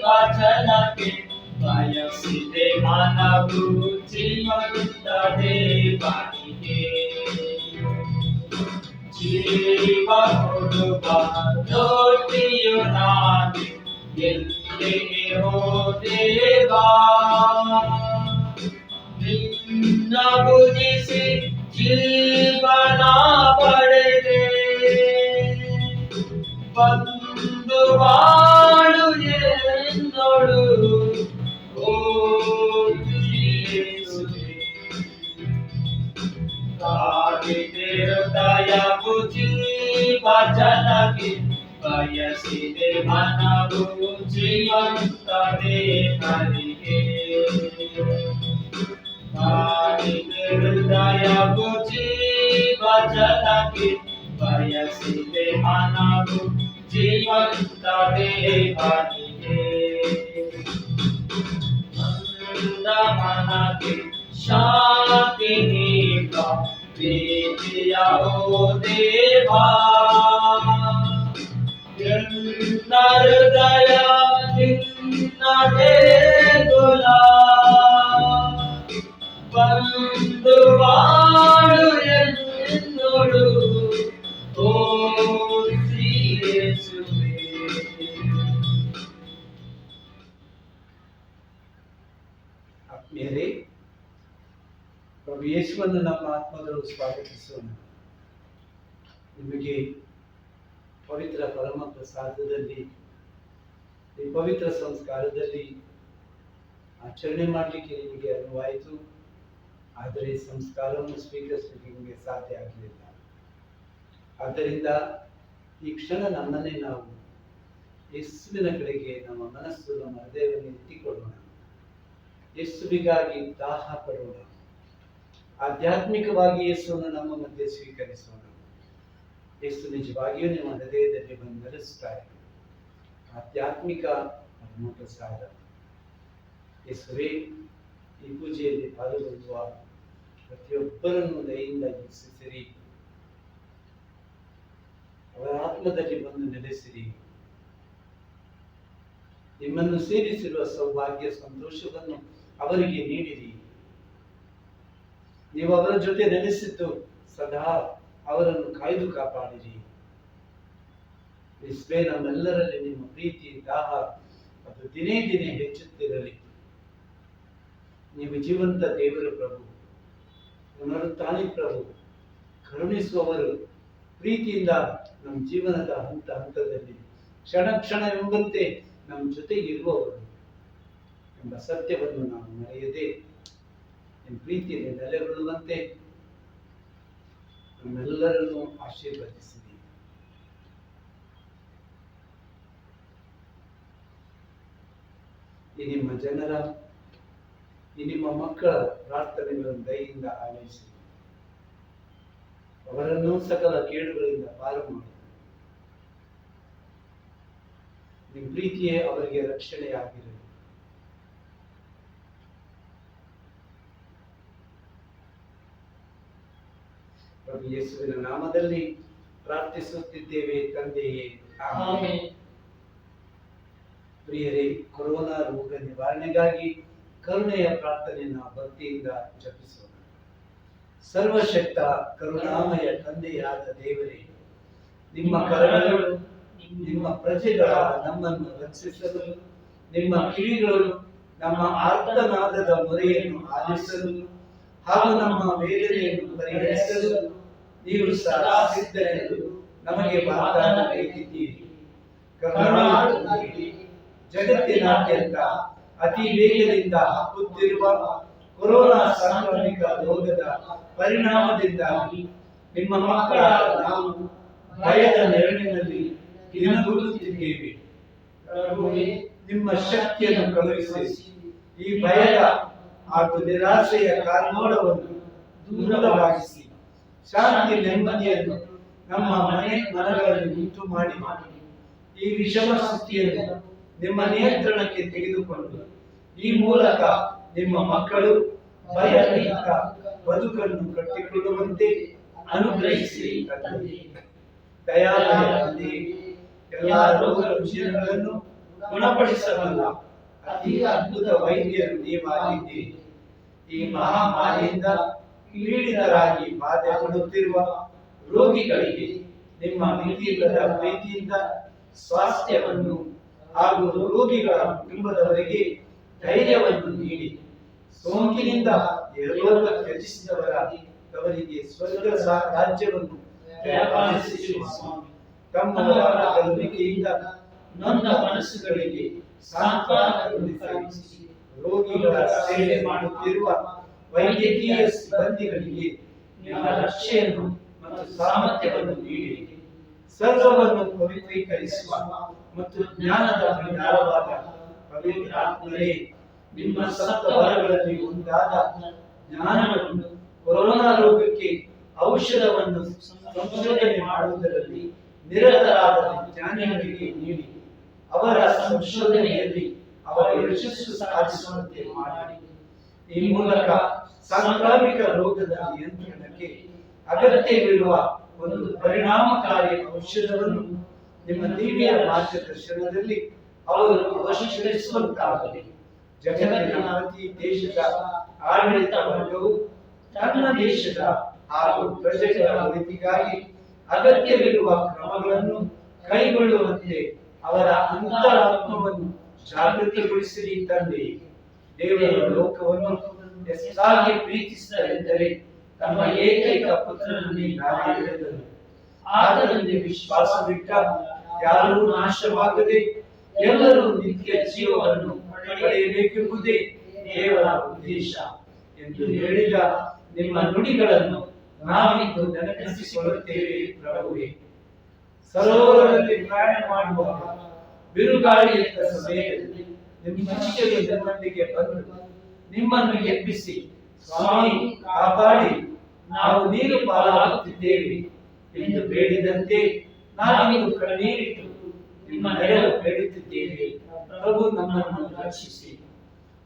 S3: ವಚನಕ್ಕೆ ಬಯಸಿದೆ ಮನವು ಜೀವಂತ ದೇವರಿಗೆ. ಜೀವ ಕೊಡುವ ಜ್ಯೋತಿಯು ನಾನೇ, ಎಲ್ಲಿ ಹೋ ದೇವಾ, ನಿನ್ನ ಭುಜಿಸಿ ಜೀವನ ಪಡೆದೆ. ಬಂದು ಬಾಳು ಎನ್ನೋಡು ಓ ಯೇಸುವೇ. ಕಾಡಿದೆ ಹೃದಯ ಬುಚ್ಚಿ ವಚನಕ್ಕೆ ಬಯಸಿದೆ ಮನವು ಜೀವಂತ ದೇವರಿಗೆ. ಕಾಡಿದೆ ಹೃದಯ ಬುಚ್ಚಿ ವಚನಕ್ಕೆ ಬಯಸಿದೆ ಮನವು ಜೀವಂತ ದೇವರಿಗೆ. ನಂದ ಮನಕ್ಕೆ ಶಾಂತಿ ನೀಡ ಪ್ರೀತಿಯ ಓ ದೇವಾ. ನಿನ್ನ ಹೃದಯ ನಿನ್ನ ದೇಗುಲ, ಬಂದು ಬಾಳು
S2: ಮೇರೆ ಪ್ರಭು ಯೇಸುವನ್ನು ನಮ್ಮ ಆತ್ಮಗಳು ಸ್ವಾಗತಿಸೋಣ. ನಿಮಗೆ ಪವಿತ್ರ ಪರಮ ಪ್ರಸಾದದಲ್ಲಿ, ಈ ಪವಿತ್ರ ಸಂಸ್ಕಾರದಲ್ಲಿ ಆಚರಣೆ ಮಾಡಲಿಕ್ಕೆ ನಿಮಗೆ ಅನುವಾಯಿತು. ಆದರೆ ಸಂಸ್ಕಾರವನ್ನು ಸ್ವೀಕರಿಸಲಿಕ್ಕೆ ನಿಮಗೆ ಸಾಧ್ಯ ಆಗಲಿಲ್ಲ. ಆದ್ದರಿಂದ ಈ ಕ್ಷಣ ನಮ್ಮನ್ನೇ ನಾವು ಯೇಸುವಿನ ಕಡೆಗೆ ನಮ್ಮ ಮನಸ್ಸು, ನಮ್ಮ ಹೃದಯವನ್ನು ಎತ್ತಿಕೊಳ್ಳೋಣ. ಯೇಸುವಿಗಾಗಿ ದಾಹ ಪಡೋಣ. ಆಧ್ಯಾತ್ಮಿಕವಾಗಿ ಯೇಸುವನ್ನು ನಮ್ಮ ಮಧ್ಯೆ ಸ್ವೀಕರಿಸೋಣ. ಯೇಸು ನಿಜವಾಗಿಯೂ ನಿಮ್ಮ ಹೃದಯದಲ್ಲಿ ಬಂದು ನೆಲೆಸುತ್ತಾರೆ. ಆಧ್ಯಾತ್ಮಿಕ ಪರಮ ಪ್ರಸಾದ. ಯೇಸುವೇ, ಈ ಪೂಜೆಯಲ್ಲಿ ಪಾಲ್ಗೊಳ್ಳುವ ಪ್ರತಿಯೊಬ್ಬರನ್ನು ದಯೆಯಿಂದ ವೀಕ್ಷಿಸಿರಿ. ಅವರ ಆತ್ಮದಲ್ಲಿ ಬಂದು ನೆಲೆಸಿರಿ. ನಿಮ್ಮನ್ನು ಸೇರಿಸಿರುವ ಸೌಭಾಗ್ಯ ಸಂತೋಷವನ್ನು ಅವರಿಗೆ ನೀಡಿರಿ. ನೀವು ಅವರ ಜೊತೆ ನೆಲೆಸಿದ್ದು ಸದಾ ಅವರನ್ನು ಕಾಯ್ದು ಕಾಪಾಡಿರಿ. ಯೇಸುವೇ, ನಮ್ಮೆಲ್ಲರಲ್ಲಿ ನಿಮ್ಮ ಪ್ರೀತಿ, ದಾಹ ಅದು ದಿನೇ ದಿನೇ ಹೆಚ್ಚುತ್ತಿರಲಿ. ನೀವು ಜೀವಂತ ದೇವರ ಪ್ರಭು, ಪುನರುತ್ಥಾನಿ ಪ್ರಭು, ಕರುಣಿಸುವವರು. ಪ್ರೀತಿಯಿಂದ ನಮ್ಮ ಜೀವನದ ಹಂತ ಹಂತದಲ್ಲಿ ಕ್ಷಣ ಕ್ಷಣ ಎಂಬಂತೆ ನಮ್ಮ ಜೊತೆಗೆ ಇರುವವರು ಎಂಬ ಸತ್ಯವನ್ನು ನಾವು ಮರೆಯದೆ ನಿಮ್ಮ ಪ್ರೀತಿಯಲ್ಲಿ ನೆಲೆಗೊಳ್ಳುವಂತೆ ನಮ್ಮೆಲ್ಲರನ್ನು ಆಶೀರ್ವದಿಸಿರಿ. ಈ ನಿಮ್ಮ ಜನರ, ಈ ನಿಮ್ಮ ಮಕ್ಕಳ ಪ್ರಾರ್ಥನೆಗಳನ್ನು ದಯೆಯಿಂದ ಆಲಿಸಿ ಅವರನ್ನು ಸಕಲ ಕೇಡುಗಳಿಂದ ಪಾರು ಮಾಡಿ ನಿಮ್ಮ ಪ್ರೀತಿಯೇ ಅವರಿಗೆ ರಕ್ಷಣೆಯಾಗಿರಲಿ. ಪ್ರಭು ಯೇಸುವಿನ ನಾಮದಲ್ಲಿ ಪ್ರಾರ್ಥಿಸುತ್ತಿದ್ದೇವೆ ತಂದೆಯೇ, ಆಮೆನ್. ಪ್ರಿಯರೇ, ಕೊರೋನಾ ರೋಗ ನಿವಾರಣೆಗಾಗಿ ಕರುಣೆಯ ಪ್ರಾರ್ಥನೆಯನ್ನು ಭಕ್ತಿಯಿಂದ ಜಪಿಸೋಣ. ಸರ್ವಶಕ್ತ ಕರುಣಾಮಯ ತಂದೆಯಾದ ದೇವರೇ, ನಿಮ್ಮ ಕರಗಳು ನಿಮ್ಮ ಪ್ರಜೆಗಳಾದ ನಮ್ಮನ್ನು ರಕ್ಷಿಸಲು, ನಿಮ್ಮ ಕಿವಿಗಳು ನಮ್ಮ ಆರ್ತನಾದದ ಮೊರೆಯನ್ನು ಆಲಿಸಲು ಹಾಗೂ ನಮ್ಮ ವೇದನೆಯನ್ನು ಪರಿಹರಿಸಲು ನೀವು ಸದಾ ಸಿದ್ಧರೆಂದು ನಮಗೆ ವಾಗ್ದಾನ ನೀಡಿದ್ದೀರಿ. ಕರುಣಾಮಯಿ, ಜಗತ್ತಿನಾದ್ಯಂತ ಅತಿ ವೇಗದಿಂದ ಹಬ್ಬುತ್ತಿರುವ ಕೊರೋನಾ ಸಾಂಕ್ರಾಮಿಕ ರೋಗದ ಪರಿಣಾಮದಿಂದಾಗಿ ನಿಮ್ಮ ಮಕ್ಕಳಾದ ನಾವು ಭಯದ ನೆರಳಿನಲ್ಲಿ ದಿನಗೂಡುತ್ತಿದ್ದೇವೆ. ಪ್ರಭುವೇ, ನಿಮ್ಮ ಶಕ್ತಿಯನ್ನು ಕಳುಹಿಸಿ ಈ ಭಯದ ಹಾಗೂ ನಿರಾಶೆಯ ಕಾರ್ಮೋಡವನ್ನು ದೂರವಾಗಿಸಿ ಶಾಂತಿ ನೆಮ್ಮದಿಯನ್ನು ನಮ್ಮ ಮನಗಳಲ್ಲಿ ಉಂಟು ಮಾಡಿ ಈ ವಿಷಮ ಸ್ಥಿತಿಯನ್ನು ನಿಮ್ಮ ನಿಯಂತ್ರಣಕ್ಕೆ ತೆಗೆದುಕೊಂಡು ಈ ಮೂಲಕ ನಿಮ್ಮ ಮಕ್ಕಳು ಭಯರಹಿತ ಬದುಕನ್ನು ಕಟ್ಟಿಕೊಳ್ಳುವಂತೆ ಅನುಗ್ರಹಿಸಿ. ದಯಾಮಯ ತಂದೆಯೇ, ಎಲ್ಲಾ ರೋಗ ರುಜಿನಗಳನ್ನು ಗುಣಪಡಿಸಬಲ್ಲ ಅತಿ ಅದ್ಭುತ ವೈದ್ಯರು ನೀವಾಗಿದ್ದೀರಿ. ಈ ಮಹಾಮಾರಿಯಿಂದ ಪೀಡಿತರಾಗಿ ಬಾಧೆ ಪಡುತ್ತಿರುವ ರೋಗಿಗಳಿಗೆ ನಿಮ್ಮ ಮಿತಿಯಿಲ್ಲದ ಪ್ರೀತಿಯಿಂದ ಸ್ವಾಸ್ಥ್ಯವನ್ನು ಹಾಗೂ ರೋಗಿಗಳ ಕುಟುಂಬದವರಿಗೆ ಧೈರ್ಯವನ್ನು ನೀಡಿ ಸೋಂಕಿನಿಂದ ಯರಲೋಕ ತ್ಯಜಿಸಿದವರಿಗೆ ಸ್ವರ್ಗ ರಾಜ್ಯವನ್ನು ದಯಪಾಲಿಸುವ ಸ್ವಾಮಿ. ತಮ್ಮ ನಂಬಿಕೆಯಿಂದ ನೊಂದ ಮನಸ್ಸುಗಳಿಗೆ ಸಾಂತ್ವನಗೊಳಿಸಿ ರೋಗಿಗಳ ಸೇವೆ ಮಾಡುತ್ತಿರುವ ವೈದ್ಯಕೀಯ ಸಿಬ್ಬಂದಿಗಳಿಗೆ ನಿಮ್ಮ ರಕ್ಷೆಯನ್ನು ಮತ್ತು ಸಾಮರ್ಥ್ಯವನ್ನು ನೀಡಿ ಸರ್ವವನ್ನು ಪವಿತ್ರೀಕರಿಸುವ ಮತ್ತು ಜ್ಞಾನದ ಭಂಡಾರವಾದ ಪವಿತ್ರ ಆತ್ಮರೇ, ನಿಮ್ಮ ಸಪ್ತ ವರಗಳಲ್ಲಿ ಒಂದಾದ ಜ್ಞಾನವನ್ನು ಕೊರೋನಾ ರೋಗಕ್ಕೆ ಔಷಧವನ್ನು ಸಂಶೋಧನೆ ಮಾಡುವುದರಲ್ಲಿ ನಿರತರಾದ ಜ್ಞಾನಿಗಳಿಗೆ ನೀಡಿ ಅವರ ಸಂಶೋಧನೆಯಲ್ಲಿ ಅವರ ಯಶಸ್ಸು ಸಾಧಿಸುವಂತೆ ಮಾಡಿ ಈ ಮೂಲಕ ಸಾಂಕ್ರಾಮಿಕ ರೋಗದ ನಿಯಂತ್ರಣಕ್ಕೆ ಅಗತ್ಯವಿರುವ ಒಂದು ಪರಿಣಾಮಕಾರಿ ಔಷಧವನ್ನು ನಿಮ್ಮ ದಿವ್ಯ ಮಾರ್ಗದರ್ಶನದಲ್ಲಿ ಅವರು ಅವಶ್ಯಕರಿಸುವಂತಾಗಲಿ. ಜಗತ್ತಿನ ಪ್ರತಿ ದೇಶದ ಆಡಳಿತ ವರ್ಗವು ತನ್ನ ದೇಶದ ಹಾಗೂ ಪ್ರಜೆಗಳ ಒಳಿತಿಗಾಗಿ ಅಗತ್ಯವಿರುವ ಕ್ರಮಗಳನ್ನು ಕೈಗೊಳ್ಳುವಂತೆ ಅವರ ಅಂತರಾತ್ಮವನ್ನು ಜಾಗೃತಿಗೊಳಿಸಿರಿ ತಂದೆ. ದೇವರು ಲೋಕವನ್ನು ಎಷ್ಟಾಗಿ ಪ್ರೀತಿಸಿದರೆಂದರೆ ತಮ್ಮ ಏಕೈಕ ಪುತ್ರನನ್ನು ನೀಡಿದರು. ಆತನಲ್ಲಿ ವಿಶ್ವಾಸವಿಟ್ಟ ಯಾರೂ ನಾಶವಾಗದೆ ಎಲ್ಲರೂ ನಿತ್ಯ ಜೀವವನ್ನು ಪಡೆಯಬೇಕೆಂಬುದೇ ದೇವರ ಉದ್ದೇಶ ಎಂದು ಹೇಳಿದ ನಿಮ್ಮ ನುಡಿಗಳನ್ನು ನಾವಿಂದು ನೆನಪಿಸಿಕೊಳ್ಳುತ್ತೇವೆ ಪ್ರಭುವೇ. ಸರೋವರದಲ್ಲಿ ಪ್ರಯಾಣ ಮಾಡುವಾಗ ಬಿರುಗಾಳಿ ಎದ್ದ ಸಮಯದಲ್ಲಿ ನಿಮ್ಮ ಶಿಷ್ಯರು ನಮ್ಮೊಂದಿಗೆ ಬಂದು ನಿಮ್ಮನ್ನು ಎಬ್ಬಿಸಿ, ಸ್ವಾಮಿ ಕಾಪಾಡಿ, ನಾವು ನೀರು ಪಾಲಾಗುತ್ತಿದ್ದೇವೆ ಎಂದು ಬೇಡಿದಂತೆ ನಾವಿಂದು ಕಣ್ಣೀರಿಟ್ಟು ನಿಮ್ಮ ನೆರವು ಬೇಡುತ್ತಿದ್ದೇವೆ. ಪ್ರಭು ನಮ್ಮನ್ನು ರಕ್ಷಿಸಿ.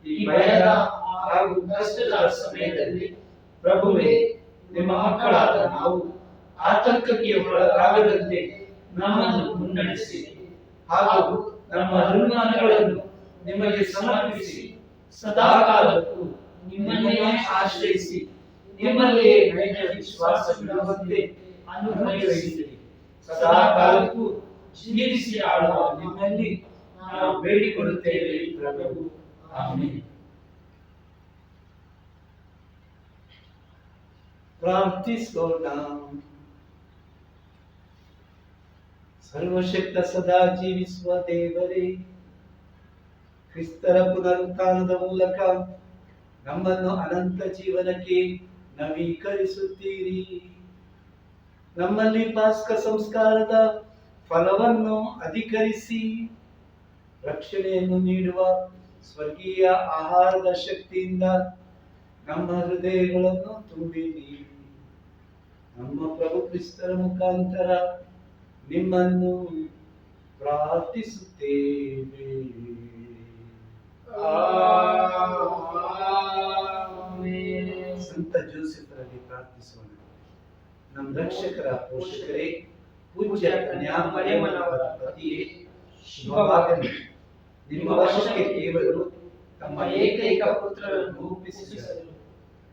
S2: ಈ ಭಯದ ಹಾಗೂ ಕಷ್ಟದ ಸಮಯದಲ್ಲಿ ಪ್ರಭುವೇ, ನಿಮ್ಮ ಮಕ್ಕಳಾದ ನಾವು ಆತಂಕಕ್ಕೆ ಒಳಗಾಗದಂತೆ ನಮ್ಮನ್ನು ಮುನ್ನಡೆಸಿ ಹಾಗೂ ನಮ್ಮ ಅನುಮಾನಗಳನ್ನು ನಿಮಗೆ ಸಮರ್ಪಿಸಿ ಸದಾಕಾಲಕ್ಕೂ ನಿಮ್ಮನ್ನೇ ಆಶ್ರಯಿಸಿ ನಿಮ್ಮಲ್ಲಿಯೇ ನೈಜ ವಿಶ್ವಾಸವಿಡುವಂತೆ ಅನುಗ್ರಹಿಸಿರಿ. ಸದಾಕಾಲಕ್ಕೂ ಜೀವಿಸಿ ಆಳುವ ನಿಮ್ಮಲ್ಲಿ ನಾವು ಬೇಡಿಕೊಳ್ಳುತ್ತೇವೆ ಪ್ರಭು. ಆಮೆನ್. ಪ್ರಾರ್ಥಿಸೋಣ. ಸರ್ವಶಕ್ತ ಸದಾ ಜೀವಿಸುವ ದೇವರೇ, ಕ್ರಿಸ್ತರ ಪುನರುತ್ಥಾನದ ಮೂಲಕ ನಮ್ಮನ್ನು ಅನಂತ ಜೀವನಕ್ಕೆ ನವೀಕರಿಸುತ್ತೀರಿ. ನಮ್ಮಲ್ಲಿ ಪಾಸ್ಕ ಸಂಸ್ಕಾರದ ಫಲವನ್ನು ಅಧಿಕರಿಸಿ ರಕ್ಷಣೆಯನ್ನು ನೀಡುವ ಸ್ವರ್ಗೀಯ ಆಹಾರದ ಶಕ್ತಿಯಿಂದ ನಮ್ಮ ಹೃದಯಗಳನ್ನು ತುಂಬಿರಿ. ನಮ್ಮ ಪ್ರಭು ಕ್ರಿಸ್ತರ ಮುಖಾಂತರ ನಿಮ್ಮನ್ನು ಪ್ರಾರ್ಥಿಸುತ್ತೇವೆ. ಸಂತ ಜೋಸೆಫರಲ್ಲಿ ಪ್ರಾರ್ಥಿಸೋಣ. ನಮ್ಮ ರಕ್ಷಕರ ಪೋಷಕರೇ, ಪೂಜ್ಯ ಕನ್ಯಾಮರಿಯಮ್ಮನವರ ಪತಿಯೇ, ಶುಭವಾಗಲಿ. ನಿಮ್ಮ ವಶಕ್ಕೆ ದೇವರು ತಮ್ಮ ಏಕೈಕ ಪುತ್ರರನ್ನು ಒಪ್ಪಿಸಿದರು.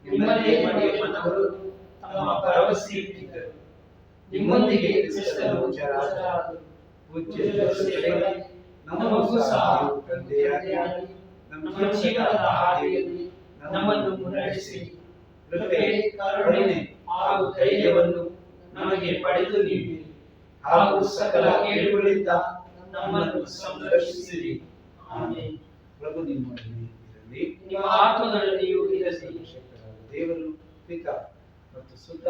S2: ನಿಮ್ಮದೇ ಮರಿಯಮ್ಮನವರು ತಮ್ಮ ಭರವಸೆ ಇಟ್ಟಿದ್ದರು. ನಿಮ್ಮೊಂದಿಗೆ ಕ್ರಿಸ್ತರು ಗೋಚರರಾದರು. ಪೂಜ್ಯ ಜೋಸೆಫರೇ, ನಮಗೂ ಸಹ ತಂದೆಯಾಗಿ ನಮ್ಮ ಜೀವನದ ಹಾದಿಯಲ್ಲಿ ನಮ್ಮನ್ನು ಮುನ್ನಡೆಸಿ ಕೃಪೆ, ಕರುಣೆ ಹಾಗೂ ಧೈರ್ಯವನ್ನು ನಮಗೆ ಪಡೆದು ನೀಡಿ ಹಾಗೂ ಸಕಲ ಕೇಡುಗಳಿಂದ ನಮ್ಮನ್ನು ಸಂರಕ್ಷಿಸಿರಿ. ಆಮೆನ್. ಪ್ರಭು ನಿಮ್ಮೊಡನೆ ಇರಲಿ,
S3: ನಿಮ್ಮ ಆತ್ಮದಲ್ಲಿಯೂ ಇರಲಿ.
S2: ದೇವರು ಪಿತಾ ಮತ್ತು ಸುತ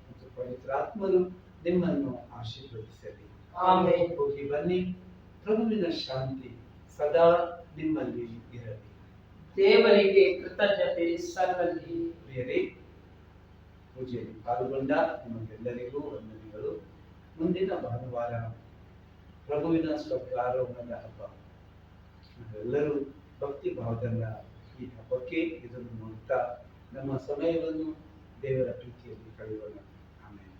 S2: ಮತ್ತು ಪವಿತ್ರಾತ್ಮರು ನಿಮ್ಮನ್ನು ಆಶೀರ್ವದಿಸಲಿ.
S3: ಆಮೆನ್.
S2: ಹೋಗಿ ಬನ್ನಿ. ಪ್ರಭುವಿನ ಶಾಂತಿ ಸದಾ ನಿಮ್ಮಲ್ಲಿ ಇರಲಿ.
S3: ದೇವರಿಗೆ ಕೃತಜ್ಞತೆ ಸಲ್ಲಲಿ.
S2: ಪ್ರಿಯರೇ, ಪೂಜೆಯಲ್ಲಿ ಪಾಲ್ಗೊಂಡ ನಿಮಗೆಲ್ಲರಿಗೂ ವಂದನೆಗಳು. ಮುಂದಿನ ಭಾನುವಾರ ಪ್ರಭುವಿನ ಸ್ವರ್ಗಾರೋಹಣದ ಹಬ್ಬ. ನಾವೆಲ್ಲರೂ ಭಕ್ತಿ ಭಾವದಿಂದ ಈ ಹಬ್ಬಕ್ಕೆ ಇದನ್ನು ನೋಡ್ತಾ ನಮ್ಮ ಸಮಯವನ್ನು ದೇವರ ಪ್ರೀತಿಯಲ್ಲಿ ಕಳೆಯೋಣ. ಆಮೇಲೆ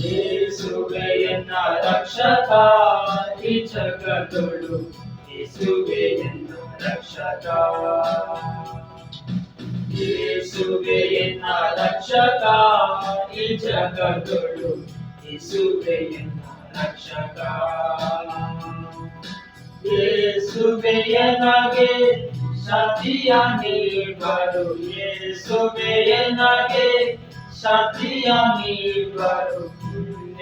S3: ಯೇಸುವೆ ಎನ್ನ ರಕ್ಷಕ, ಈ ಜಗದೊಳು ಯೇಸುವೆ ಎನ್ನ ರಕ್ಷಕ. ಯೇಸುವೆ ಎನ್ನ ರಕ್ಷಕ, ಈ ಜಗದೊಳು ಯೇಸುವೆ ಎನ್ನ ರಕ್ಷಕ. ಯೇಸುವೆ ನನಗೆ ಶಾಂತಿಯ ನೀಡುವರು, ಯೇಸುವೆ ನನಗೆ ಶಾಂತಿಯ ನೀಡುವರು.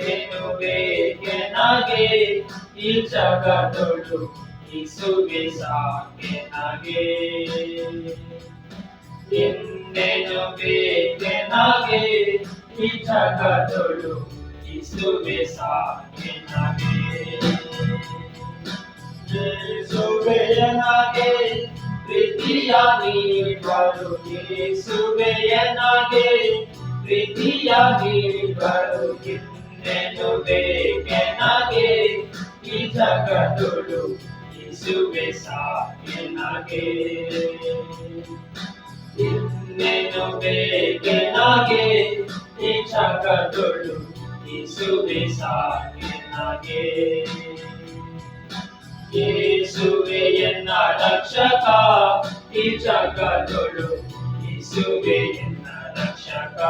S3: ಇನ್ನೇನು ಬೇಕೆನಗೆ ಈ ಜಗದೊಳು ಯೇಸುವೆ ಸಾಕೆನಗೆ. ಇನ್ನೇನು ಬೇಕೆನಗೆ ಈ ಜಗದೊಳು ಯೇಸುವೆ ಸಾಕೆನಗೆ. ಯೇಸುವೆ ನನಗೆ ಪ್ರೀತಿಯ ನೀಡುವರು, ಯೇಸುವೆ ನನಗೆ ಪ್ರೀತಿಯ ನೀಡುವರು. ಇನ್ನೇನು ಬೇಕೆನಗೆ ಈ ಜಗದೊಳು ಯೇಸುವೆ ಸಾಕೆನಗೆ. ಇನ್ನೇನು ಬೇಕೆನಗೆ ಈ ಜಗದೊಳು ಯೇಸುವೆ ಸಾಕೆನಗೆ. ಯೇಸುವೆ ಎನ್ನ ರಕ್ಷಕ ಈ ಜಗದೊಳು ಯೇಸುವೆ ಎನ್ನ ರಕ್ಷಕ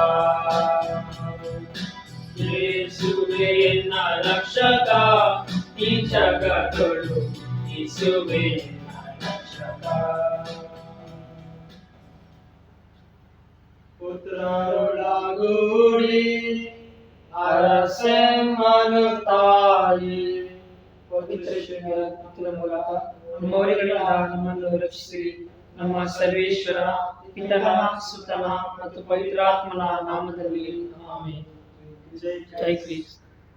S3: ಯೇಸುವೆ ಎನ್ನ ರಕ್ಷಕ ಈ ಜಗದೊಳು ಯೇಸುವೆ ಎನ್ನ ರಕ್ಷಕ
S1: ಪುತ್ರರೊಳಗೂಡಿ ಅರಸೆಮ್ಮನು ತಾಯಿ
S3: ಪವಿತ್ರ ಪುತ್ರನ ಮೂಲಕ ನಮ್ಮ ಹೊರೆಗಳಿಂದ ನಮ್ಮನ್ನು ರಕ್ಷಿಸಿರಿ. ನಮ್ಮ ಸರ್ವೇಶ್ವರ ಪಿತನ ಸುತನ ಮತ್ತು ಪವಿತ್ರಾತ್ಮನ ನಾಮದಲ್ಲಿ ಆಮೆನ್. ಜೈ ಕ್ರಿಸ್ತ.